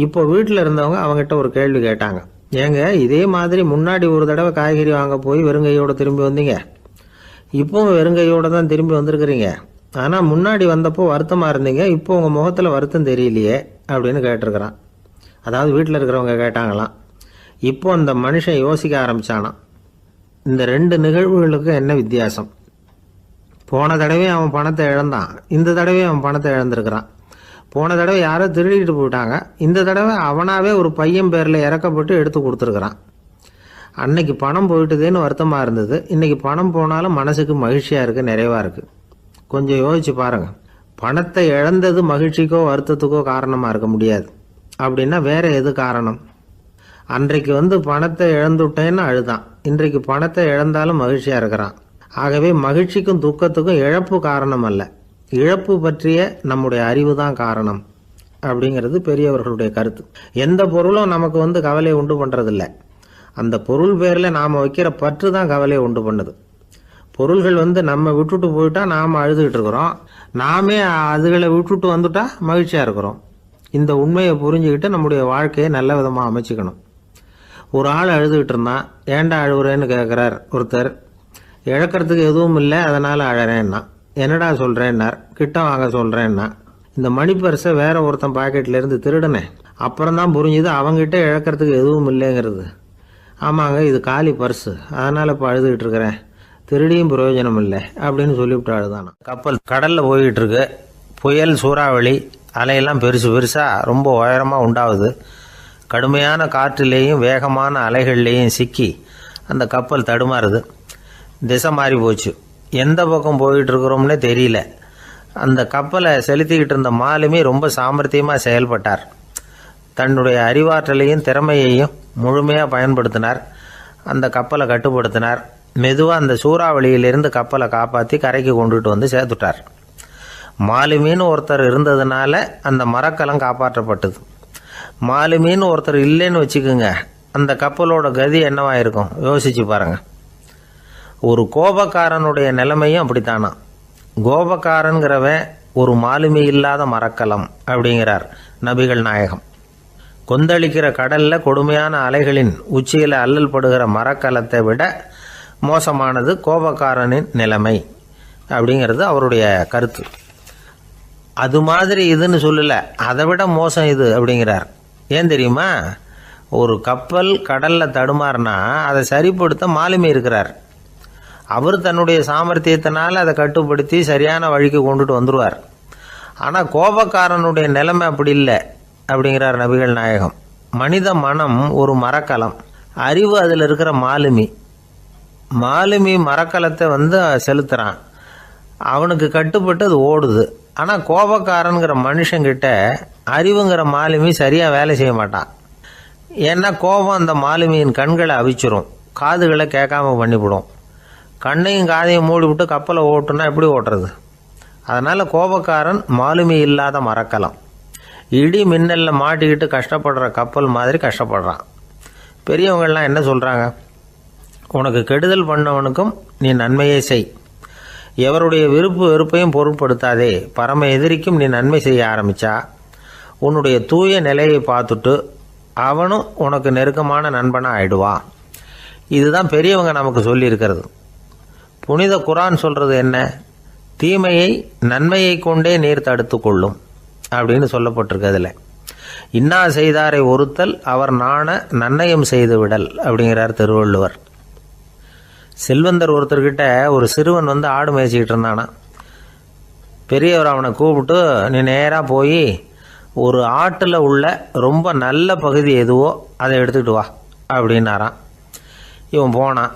இப்போ வீட்டில் இருந்தவங்க அவங்ககிட்ட ஒரு கேள்வி கேட்டாங்க. ஏங்க இதே மாதிரி முன்னாடி ஒரு தடவை காய்கறி வாங்க போய் வெறுங்கையோடு திரும்பி வந்தீங்க, இப்போவும் வெறுங்கையோடு தான் திரும்பி வந்திருக்கிறீங்க. ஆனால் முன்னாடி வந்தப்போ வருத்தமாக இருந்தீங்க, இப்போ உங்கள் முகத்தில் வருத்தம் தெரியலையே அப்படின்னு கேட்டிருக்கிறான். அதாவது வீட்டில் இருக்கிறவங்க கேட்டாங்களாம். இப்போ அந்த மனுஷன் யோசிக்க ஆரம்பித்தானான். இந்த 2 நிகழ்வுகளுக்கு என்ன வித்தியாசம்? போன தடவை அவன் பணத்தை இழந்தான், இந்த தடவை அவன் பணத்தை இழந்திருக்கிறான். போன தடவை யாரோ திருடிட்டு போயிட்டாங்க, இந்த தடவை அவனாவே ஒரு பையன் பேரில் இறக்கப்பட்டு எடுத்து கொடுத்துருக்குறான். அன்னைக்கு பணம் போயிட்டுதேன்னு வருத்தமாக இருந்தது, இன்னைக்கு பணம் போனாலும் மனசுக்கு மகிழ்ச்சியாக இருக்குது, நிறைவாக இருக்குது. கொஞ்சம் யோசிச்சு பாருங்க. பணத்தை இழந்தது மகிழ்ச்சிக்கோ வருத்தத்துக்கோ காரணமாக இருக்க முடியாது. அப்படின்னா வேற எது காரணம்? அன்றைக்கு பணத்தை இழந்துட்டேன்னு அழுதான், இன்றைக்கு பணத்தை இழந்தாலும் மகிழ்ச்சியாக இருக்கிறான். ஆகவே மகிழ்ச்சிக்கும் துக்கத்துக்கும் இழப்பு காரணம் அல்ல, இழப்பு பற்றிய நம்முடைய அறிவு தான் காரணம் அப்படிங்கிறது பெரியவர்களுடைய கருத்து. எந்த பொருளும் நமக்கு கவலையை உண்டு பண்ணுறதில்ல, அந்த பொருள் பேரில் நாம் வைக்கிற பற்று தான் கவலையை உண்டு பண்ணுது. பொருள்கள் நம்ம விட்டுட்டு போயிட்டா நாம் அழுதுகிட்டு இருக்கிறோம், நாமே அதுகளை விட்டுட்டு வந்துட்டா மகிழ்ச்சியாக இருக்கிறோம். இந்த உண்மையை புரிஞ்சுக்கிட்டு நம்முடைய வாழ்க்கையை நல்ல விதமாக அமைச்சிக்கணும். ஒரு ஆள் அழுதுகிட்டு இருந்தான், ஏன்டா அழுகுறேன்னு கேட்குறார் ஒருத்தர். இழக்கிறதுக்கு எதுவும் இல்லை அதனால் அழறேன்னா. என்னடா சொல்கிறேன்னார். கிட்ட வாங்க சொல்கிறேன்னா. இந்த மணி பர்ஸை வேற ஒருத்தன் பாக்கெட்லேருந்து திருடினேன், அப்புறம் தான் புரிஞ்சுது அவங்ககிட்ட இழக்கிறதுக்கு எதுவும் இல்லைங்கிறது. ஆமாங்க, இது காலி பர்ஸு, அதனால் இப்போ அழுதுகிட்டு இருக்கிறேன், திருடியும் பிரயோஜனம் இல்லை அப்படின்னு சொல்லிவிட்டு அழுதானா. கப்பல் கடலில் போய்கிட்டு இருக்கு. புயல், சூறாவளி, அலையெல்லாம் பெருசு பெருசாக ரொம்ப உயரமாக உண்டாகுது. கடுமையான காற்றிலேயும் வேகமான அலைகள்லேயும் சிக்கி அந்த கப்பல் தடுமாறுது. திசை மாறி போச்சு, எந்த பக்கம் போயிட்டு இருக்கிறோம்னே தெரியல. அந்த கப்பலை செலுத்திக்கிட்டு இருந்த மாலுமி ரொம்ப சாமர்த்தியமாக செயல்பட்டார். தன்னுடைய அறிவாற்றலையும் திறமையையும் முழுமையாக பயன்படுத்தினார். அந்த கப்பலை கட்டுப்படுத்தினார். மெதுவாக அந்த சூறாவளியிலிருந்து கப்பலை காப்பாற்றி கரைக்கு கொண்டுட்டு சேர்த்துட்டார். மாலுமின்னு ஒருத்தர் இருந்ததுனால அந்த மரக்கலம் காப்பாற்றப்பட்டது. மாலுமின்னு ஒருத்தர் இல்லைன்னு வச்சுக்கோங்க, அந்த கப்பலோட கதி என்னவா இருக்கும் யோசிச்சு பாருங்க. ஒரு கோபக்காரனுடைய நிலைமையும் அப்படித்தானா. கோபக்காரன்கிறவன் ஒரு மாலுமி இல்லாத மரக்கலம் அப்படிங்கிறார் நபிகள் நாயகம். கொந்தளிக்கிற கடல்ல கொடுமையான அலைகளின் உச்சியில் அல்லல் படுகிற மரக்கலத்தை விட மோசமானது கோபக்காரனின் நிலைமை அப்படிங்கிறது அவருடைய கருத்து. அது மாதிரி இதுன்னு சொல்லல, அதை விட மோசம் இது அப்படிங்கிறார். ஏன் தெரியுமா? ஒரு கப்பல் கடல்ல தடுமாறினா அதை சரிப்படுத்த மாலுமி இருக்கிறார். அவர் தன்னுடைய சாமர்த்தியத்தினால அதை கட்டுப்படுத்தி சரியான வழிக்கு கொண்டுட்டு வந்துடுவார். ஆனால் கோபக்காரனுடைய நிலைமை அப்படி இல்லை அப்படிங்கிறார் நபிகள் நாயகம். மனித மனம் ஒரு மரக்கலம், அறிவு அதில் இருக்கிற மாலுமி. மாலுமி மரக்கலத்தை செலுத்துறான், அவனுக்கு கட்டுப்பட்டு அது ஓடுது. ஆனால் கோபக்காரனுங்கிற மனுஷங்கிட்ட அறிவுங்கிற மாலுமி சரியாக வேலை செய்ய மாட்டான். ஏன்னா கோபம் அந்த மாலுமியின் கண்களை அவிச்சிரும், காதுகளை கேட்காம பண்ணிவிடும். கண்ணையும் காதையும் மூடிவிட்டு கப்பலை ஓட்டுனா எப்படி ஓட்டுறது? அதனால் கோபக்காரன் மாலுமி இல்லாத மரக்கலம். இடி மின்னலில் மாட்டிக்கிட்டு கஷ்டப்படுற கப்பல் மாதிரி கஷ்டப்படுறான். பெரியவங்கள்லாம் என்ன சொல்கிறாங்க? உனக்கு கெடுதல் பண்ணவனுக்கும் நீ நன்மையை செய், எவருடைய விருப்பு வெறுப்பையும் பொருட்படுத்தாதே. பரம எதிரிக்கும் நீ நன்மை செய்ய ஆரம்பித்தா உன்னுடைய தூய நிலையை பார்த்துட்டு அவனும் உனக்கு நெருக்கமான நண்பனாக ஆயிடுவான். இதுதான் பெரியவங்க நமக்கு சொல்லியிருக்கிறது. புனித குரான் சொல்கிறது என்ன? தீமையை நன்மையை கொண்டே நீர் தடுத்து கொள்ளும் அப்படின்னு சொல்லப்பட்டிருக்கு. அதில் இன்னா செய்தாரை ஒருத்தல் அவர் நாண நன்னயம் செய்து விடல் அப்படிங்கிறார் திருவள்ளுவர். செல்வந்தர் ஒருத்தர்கிட்ட ஒரு சிறுவன் ஆடு மேய்ச்சிக்கிட்டு இருந்தானா. பெரியவர் அவனை கூப்பிட்டு, நீ நேராக போய் ஒரு ஆட்டில் உள்ள ரொம்ப நல்ல பகுதி எதுவோ அதை எடுத்துக்கிட்டு வா அப்படின்னாரான். இவன் போனான்.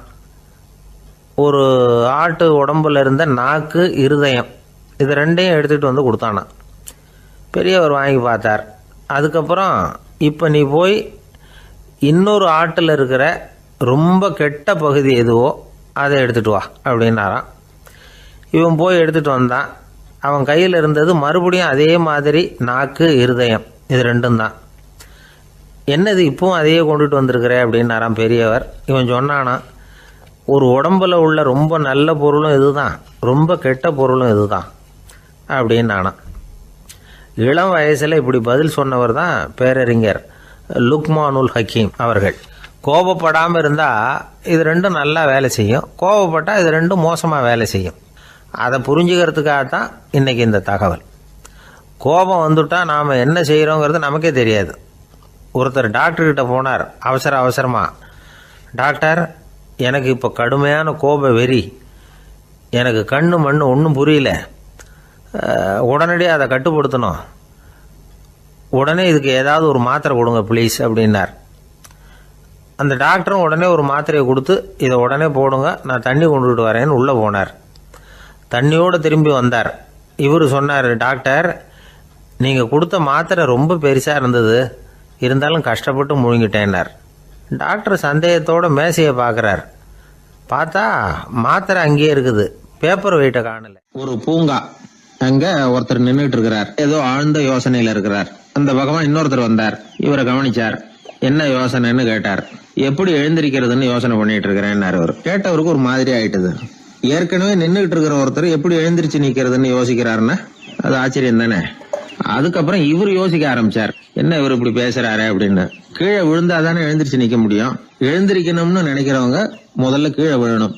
ஒரு ஆட்டு உடம்புல இருந்த நாக்கு, இருதயம், இது ரெண்டையும் எடுத்துகிட்டு கொடுத்தானான். பெரியவர் வாங்கி பார்த்தார். அதுக்கப்புறம் இப்போ நீ போய் இன்னொரு ஆட்டில் இருக்கிற ரொம்ப கெட்ட பகுதி எதுவோ அதை எடுத்துகிட்டு வா அப்படின்னாரான். இவன் போய் எடுத்துகிட்டு வந்தான். அவன் கையில் இருந்தது மறுபடியும் அதே மாதிரி நாக்கு, இருதயம், இது ரெண்டும் தான். என்னது இப்பவும் அதையே கொண்டுட்டு வந்திருக்கிற அப்படின்னாரான் பெரியவர். இவன் சொன்னானா, ஒரு உடம்புல உள்ள ரொம்ப நல்ல பொருளும் இதுதான், ரொம்ப கெட்ட பொருளும் இதுதான் அப்படின்னானா. இளம் வயசில் இப்படி பதில் சொன்னவர் தான் பேரறிஞர் லுக்மானுல் ஹக்கீம் அவர்கள். கோபப்படாமல் இருந்தால் இது ரெண்டும் நல்லா வேலை செய்யும், கோபப்பட்டால் இது ரெண்டும் மோசமாக வேலை செய்யும். அதை புரிஞ்சுக்கிறதுக்காகத்தான் இன்றைக்கி இந்த தகவல். கோபம் வந்துட்டால் நாம் என்ன செய்கிறோங்கிறது நமக்கே தெரியாது. ஒருத்தர் டாக்டர்கிட்ட போனார் அவசரமாக. டாக்டர், எனக்கு இப்போ கடுமையான கோப வெறி, எனக்கு கண்ணு மண்ணு ஒன்றும் புரியல, உடனடியாக அதை கட்டுப்படுத்தணும், உடனே இதுக்கு ஏதாவது ஒரு மாத்திரை கொடுங்க ப்ளீஸ் அப்படின்னார். அந்த டாக்டரும் உடனே ஒரு மாத்திரையை கொடுத்து இதை உடனே போடுங்க, நான் தண்ணி கொண்டுகிட்டு வரேன்னு உள்ளே போனார். தண்ணியோடு திரும்பி வந்தார். இவர் சொன்னார், டாக்டர் நீங்கள் கொடுத்த மாத்திரை ரொம்ப பெருசாக இருந்தது, இருந்தாலும் கஷ்டப்பட்டு முழுங்கிட்டேன்னார். டாக்டர் சந்தேகத்தோட மேசையை பார்க்குறார். பார்த்தா மாத்திரை அங்கேயே இருக்குது, பேப்பர் வெயிட்டை காணல. ஒரு பூங்கா, அங்க ஒருத்தர் நின்றுட்டு இருக்கிறார். ஏதோ ஆழ்ந்த யோசனையில இருக்கிறார். அந்த பக்கமா இன்னொருத்தர் வந்தார். இவரை கவனிச்சார். என்ன யோசனைன்னு கேட்டார். எப்படி எழுந்திருக்கிறதுன்னு யோசனை பண்ணிட்டு இருக்கிறேன்னாரு. அவர் கேட்டவருக்கு ஒரு மாதிரி ஆயிட்டது. ஏற்கனவே நின்றுகிட்டு இருக்கிற ஒருத்தர் எப்படி எழுந்திருச்சு நிக்கிறதுன்னு யோசிக்கிறாருன்னா அது ஆச்சரியம் தானே. அதுக்கப்புறம் இவர் யோசிக்க ஆரம்பிச்சார், என்ன இவர் இப்படி பேசுறாரு அப்படின்னு. கீழே விழுந்தாதானே எழுந்திருச்சு நிக்க முடியும். எழுந்திருக்கணும்னு நினைக்கிறவங்க முதல்ல கீழே விழணும்.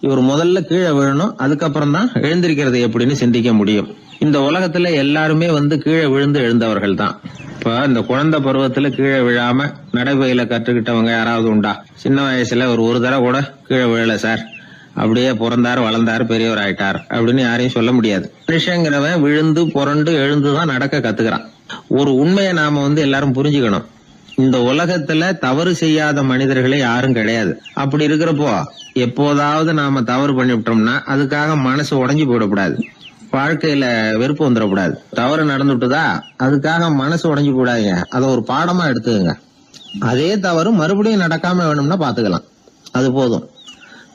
இவர் முதல்ல கீழே விழணும், அதுக்கப்புறம் தான் எழுந்திருக்கிறது எப்படின்னு சிந்திக்க முடியும். இந்த உலகத்துல எல்லாருமே கீழே விழுந்து எழுந்தவர்கள் தான். இப்ப இந்த குழந்தை பருவத்துல கீழே விழாம நடைபயில கற்றுக்கிட்டவங்க யாராவது உண்டா? சின்ன வயசுல ஒரு தடவை கூட கீழே விழல சார், அப்படியே பிறந்தாரு வளர்ந்தாரு பெரியவர் ஆயிட்டார் அப்படின்னு யாரையும் சொல்ல முடியாது. மனுஷங்கிறவன் விழுந்து புரண்டு எழுந்துதான் நடக்க கத்துக்கிறான். ஒரு உண்மையை நாம எல்லாரும் புரிஞ்சுக்கணும். இந்த உலகத்துல தவறு செய்யாத மனிதர்களே யாரும் கிடையாது. அப்படி இருக்கிறப்போ எப்போதாவது நாம தவறு பண்ணிவிட்டோம்னா அதுக்காக மனசு உடைஞ்சு போயிடக்கூடாது, வாழ்க்கையில வெறுப்பு வந்துடக்கூடாது. தவறு நடந்துட்டுதா அதுக்காக மனசு உடைஞ்சு போடாதீங்க, அதை ஒரு பாடமா எடுத்துக்கங்க. அதே தவறு மறுபடியும் நடக்காம வேணும்னா பாத்துக்கலாம், அது போதும்.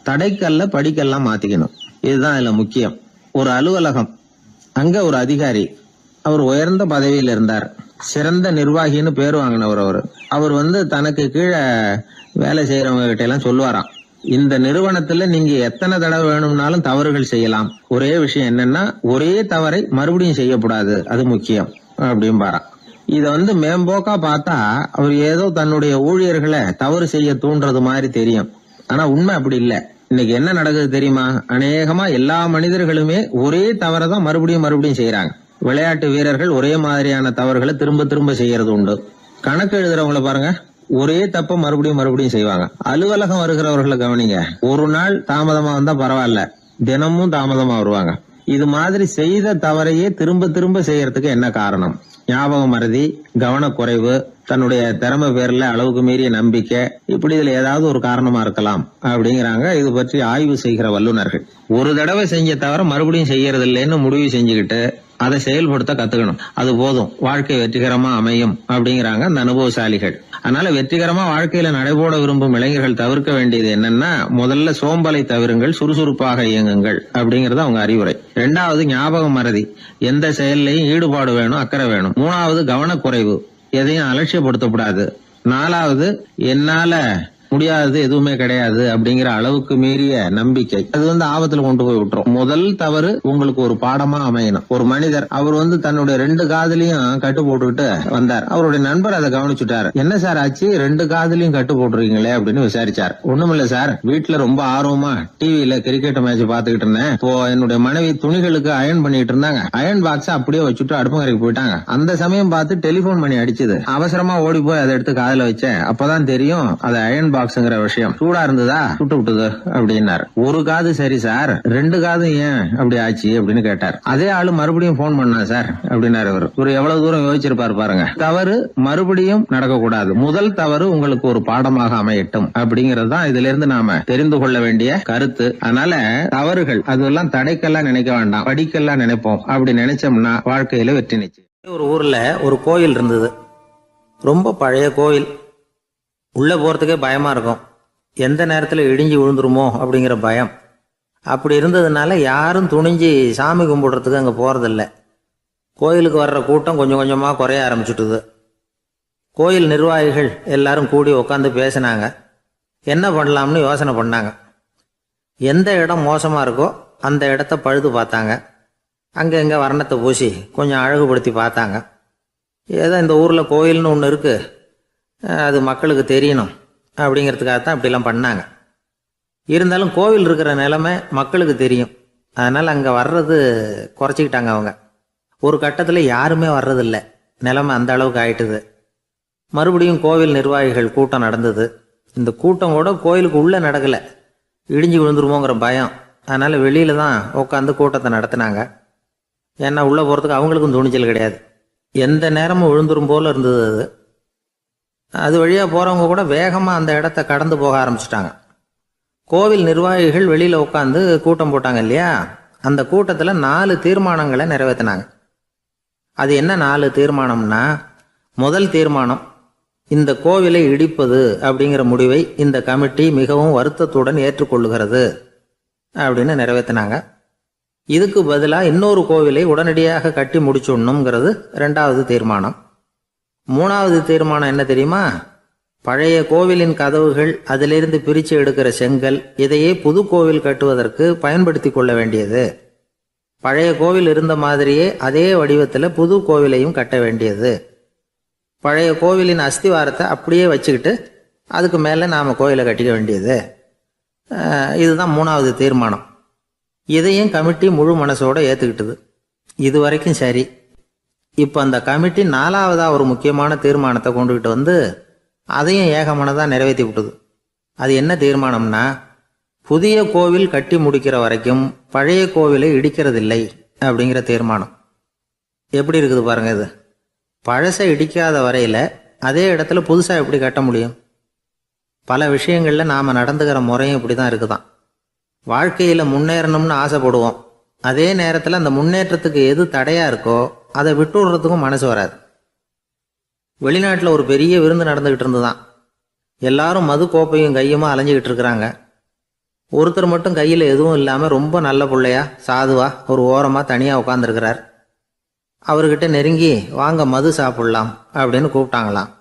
தடைக்கல்ல படிக்கெல்லாம் மாத்திக்கணும், இதுதான் இதுல முக்கியம். ஒரு அலுவலகம், அங்க ஒரு அதிகாரி, அவர் உயர்ந்த பதவியில் இருந்தார், சிறந்த நிர்வாகின்னு பேர் வாங்கினவர். அவர் தனக்கு கீழே வேலை செய்யறவங்க கிட்ட எல்லாம் சொல்லுவாராம், இந்த நிறுவனத்துல நீங்க எத்தனை தடவை வேணும்னாலும் தவறுகள் செய்யலாம், ஒரே விஷயம் என்னன்னா ஒரே தவறை மறுபடியும் செய்யக்கூடாது, அது முக்கியம் அப்படின்பாராம். இத மேம்போக்கா பார்த்தா அவர் ஏதோ தன்னுடைய ஊழியர்களை தவறு செய்ய தூண்டுறது மாதிரி தெரியும். ஆனா உண்மை அப்படி இல்லை. இன்னைக்கு என்ன நடக்குது தெரியுமா? அநேகமா எல்லா மனிதர்களுமே ஒரே தவறை தான் மறுபடியும் செய்யறாங்க. விளையாட்டு வீரர்கள் ஒரே மாதிரியான தவறுகளை திரும்ப திரும்ப செய்யறது உண்டு. கணக்கு எழுதுறவங்கள பாருங்க, ஒரே தப்ப மறுபடியும் செய்வாங்க. அலுவலகம் வருகிறவர்களை கவனிங்க, ஒரு நாள் தாமதமா வந்தா பரவாயில்ல, தினமும் தாமதமா வருவாங்க. இது மாதிரி செய்த தவறையே திரும்ப திரும்ப செய்யறதுக்கு என்ன காரணம்? ஞாபக மறதி, கவனக்குறைவு, தன்னுடைய திறமை பேர்ல அளவுக்கு மீறிய நம்பிக்கை, இப்படி இதுல ஏதாவது ஒரு காரணமா இருக்கலாம் அப்படிங்கிறாங்க இது பற்றி ஆய்வு செய்கிற வல்லுநர்கள். ஒரு தடவை செஞ்ச தவிர மறுபடியும் செய்யறது இல்லைன்னு முடிவு செஞ்சுக்கிட்டு அதை செயல்படுத்த கத்துக்கணும், அது போதும், வாழ்க்கை வெற்றிகரமா அமையும் அப்படிங்கிறாங்க அந்த அனுபவசாலிகள். அதனால வெற்றிகரமா வாழ்க்கையில நடைபோட விரும்பும் இளைஞர்கள் தவிர்க்க வேண்டியது என்னன்னா, முதல்ல சோம்பலை தவிருங்கள், சுறுசுறுப்பாக இயங்குங்கள் அப்படிங்கறது அவங்க அறிவுரை. 2வது ஞாபக மறதி, எந்த செயல்லையும் ஈடுபாடு வேணும், அக்கறை வேணும். 3வது கவனக்குறைவு, எதையும் அலட்சியப்படுத்தக்கூடாது. 4வது என்னால முடியாதது எதுவுமே கிடையாது அப்படிங்கிற அளவுக்கு மீறிய நம்பிக்கை, அது ஆபத்துல கொண்டு போய் விட்டுரும். முதல் தவறு உங்களுக்கு ஒரு பாடமா அமையணும். ஒரு மனிதர் அவர் தன்னுடைய 2 காதுலயும் கட்டு போட்டுக்கிட்டு வந்தார். அவருடைய நண்பர் அதை கவனிச்சுட்டாரு. என்ன சார் ஆச்சு, 2 காதுலயும் கட்டு போட்டுருக்கீங்களே அப்படின்னு விசாரிச்சார். ஒண்ணுமில்ல சார், வீட்டுல ரொம்ப ஆர்வமா டிவியில கிரிக்கெட் மேட்ச் பாத்துக்கிட்டு இருந்தேன். இப்போ என்னுடைய மனைவி துணிகளுக்கு அயன் பண்ணிட்டு இருந்தாங்க. அயன் பாக்ஸ் அப்படியே வச்சுட்டு அடுப்பங்கரைக்கு போயிட்டாங்க. அந்த சமயம் பார்த்து டெலிபோன் பண்ணி அடிச்சது. அவசரமா ஓடி போய் அதை எடுத்து காதுல வச்சேன். அப்பதான் தெரியும் அது அயன் பாக்ஸ்ங்கிற விஷயம். சூடா இருந்ததா, சுட்டு விட்டுது அப்படின்னாரு. ஒரு காது சரி சார், 2 காது ஏன் அப்படி ஆச்சு அப்படின்னு கேட்டார். அதே ஆளு மறுபடியும் போன் பண்ணா சார் அப்படின்னாரு. இவர் எவ்வளவு தூரம் யோசிச்சிருப்பாரு பாருங்க. தவறு மறுபடியும் நடக்கக்கூடாது, முதல் தவறு உங்களுக்கு ஒரு பாடமாக அமையட்டும் அப்படிங்கறது தான் இதுல இருந்து நாம தெரிந்து கொள்ள வேண்டிய கருத்து. அதனால தவறுகள் அதெல்லாம் தடைக்கெல்லாம் நினைக்க வேண்டாம், படிக்கெல்லாம் நினைப்போம். அப்படி நினைச்சோம்னா வாழ்க்கையில வெற்றி நிச்சயம். ஒரு ஊர்ல ஒரு கோயில் இருந்தது, ரொம்ப பழைய கோயில். உள்ளே போகிறதுக்கே பயமாக இருக்கும், எந்த நேரத்தில் இடிஞ்சு விழுந்துருமோ அப்படிங்கிற பயம். அப்படி இருந்ததுனால யாரும் துணிஞ்சு சாமி கும்பிடுறதுக்கு அங்கே போகிறதில்ல. கோயிலுக்கு வர்ற கூட்டம் கொஞ்சம் கொஞ்சமாக குறைய ஆரம்பிச்சுட்டுது. கோயில் நிர்வாகிகள் எல்லாரும் கூடி உட்காந்து பேசினாங்க, என்ன பண்ணலாம்னு யோசனை பண்ணாங்க. எந்த இடம் மோசமாக இருக்கோ அந்த இடத்த பழுது பார்த்தாங்க. அங்கே எங்கே வர்ணத்தை பூசி கொஞ்சம் அழகுபடுத்தி பார்த்தாங்க. ஏதோ இந்த ஊரில் கோயில்னு ஒன்று இருக்குது, அது மக்களுக்கு தெரியணும் அப்படிங்கிறதுக்காகத்தான் அப்படிலாம் பண்ணாங்க. இருந்தாலும் கோவில் இருக்கிற நிலைமை மக்களுக்கு தெரியும், அதனால் அங்கே வர்றது குறைச்சிக்கிட்டாங்க அவங்க. ஒரு கட்டத்தில் யாருமே வர்றதில்லை, நிலைமை அந்த அளவுக்கு ஆயிட்டுது. மறுபடியும் கோவில் நிர்வாகிகள் கூட்டம் நடந்தது. இந்த கூட்டம் கூட கோயிலுக்கு உள்ளே நடக்கலை, இடிஞ்சு விழுந்துருமோங்கிற பயம். அதனால் வெளியில் தான் உட்காந்து கூட்டத்தை நடத்தினாங்க. ஏன்னா உள்ளே போகிறதுக்கு அவங்களுக்கும் துணிச்சல் கிடையாது. எந்த நேரமும் விழுந்துரும் போல இருந்தது அது. அது வழியாக போகிறவங்க கூட வேகமாக அந்த இடத்த கடந்து போக ஆரம்பிச்சிட்டாங்க. கோவில் நிர்வாகிகள் வெளியில் உட்காந்து கூட்டம் போட்டாங்க இல்லையா, அந்த கூட்டத்தில் 4 தீர்மானங்களை நிறைவேற்றினாங்க. அது என்ன 4 தீர்மானம்னா, முதல் தீர்மானம், இந்த கோவிலை இடிப்பது அப்படிங்கிற முடிவை இந்த கமிட்டி மிகவும் வருத்தத்துடன் ஏற்றுக்கொள்ளுகிறது அப்படின்னு நிறைவேற்றினாங்க. இதுக்கு பதிலாக இன்னொரு கோவிலை உடனடியாக கட்டி முடிச்சுடணுங்கிறது 2வது தீர்மானம். 3வது தீர்மானம் என்ன தெரியுமா? பழைய கோவிலின் கதவுகள், அதிலிருந்து பிரித்து எடுக்கிற செங்கல், இதையே புது கோவில் கட்டுவதற்கு பயன்படுத்தி கொள்ள வேண்டியது. பழைய கோவில் இருந்த மாதிரியே அதே வடிவத்தில் புது கோவிலையும் கட்ட வேண்டியது. பழைய கோவிலின் அஸ்திவாரத்தை அப்படியே வச்சுக்கிட்டு அதுக்கு மேலே நாம் கோவிலை கட்டிக்க வேண்டியது. இதுதான் 3வது தீர்மானம். இதையும் கமிட்டி முழு மனசோட ஏற்றுக்கிட்டது. இது வரைக்கும் சரி. இப்போ அந்த கமிட்டி 4வதாக ஒரு முக்கியமான தீர்மானத்தை கொண்டுகிட்டு வந்து அதையும் ஏகமனதாக நிறைவேற்றி விட்டது. அது என்ன தீர்மானம்னா, புதிய கோவில் கட்டி முடிக்கிற வரைக்கும் பழைய கோவிலை இடிக்கிறதில்லை அப்படிங்கிற தீர்மானம். எப்படி இருக்குது பாருங்க இது. பழசை இடிக்காத வரையில் அதே இடத்துல புதுசாக எப்படி கட்ட முடியும்? பல விஷயங்களில் நாம் நடந்துக்கிற முறையும் இப்படி தான் இருக்குதான். வாழ்க்கையில் முன்னேறணும்னு ஆசைப்படுவோம். அதே நேரத்தில் அந்த முன்னேற்றத்துக்கு எது தடையாக இருக்கோ அதை விட்டு விடுறதுக்கும் மனசு வராது. வெளிநாட்டில் ஒரு பெரிய விருந்து நடந்துக்கிட்டு இருந்துதான். எல்லாரும் மது கோப்பையும் கையுமா அலைஞ்சிக்கிட்டு இருக்கிறாங்க. ஒருத்தர் மட்டும் கையில் எதுவும் இல்லாமல் ரொம்ப நல்ல பிள்ளையா சாதுவா ஒரு ஓரமாக தனியாக உட்காந்துருக்கிறார். அவர்கிட்ட நெருங்கி வாங்க மது சாப்பிடலாம் அப்படின்னு கூப்பிட்டாங்களாம்.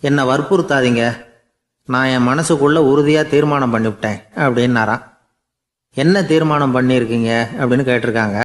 என்னை வற்புறுத்தாதீங்க, நான் என் மனசுக்குள்ளே உறுதியாக தீர்மானம் பண்ணிவிட்டேன் அப்படின்னாராம். என்ன தீர்மானம் பண்ணியிருக்கீங்க அப்படின்னு கேட்டிருக்காங்க.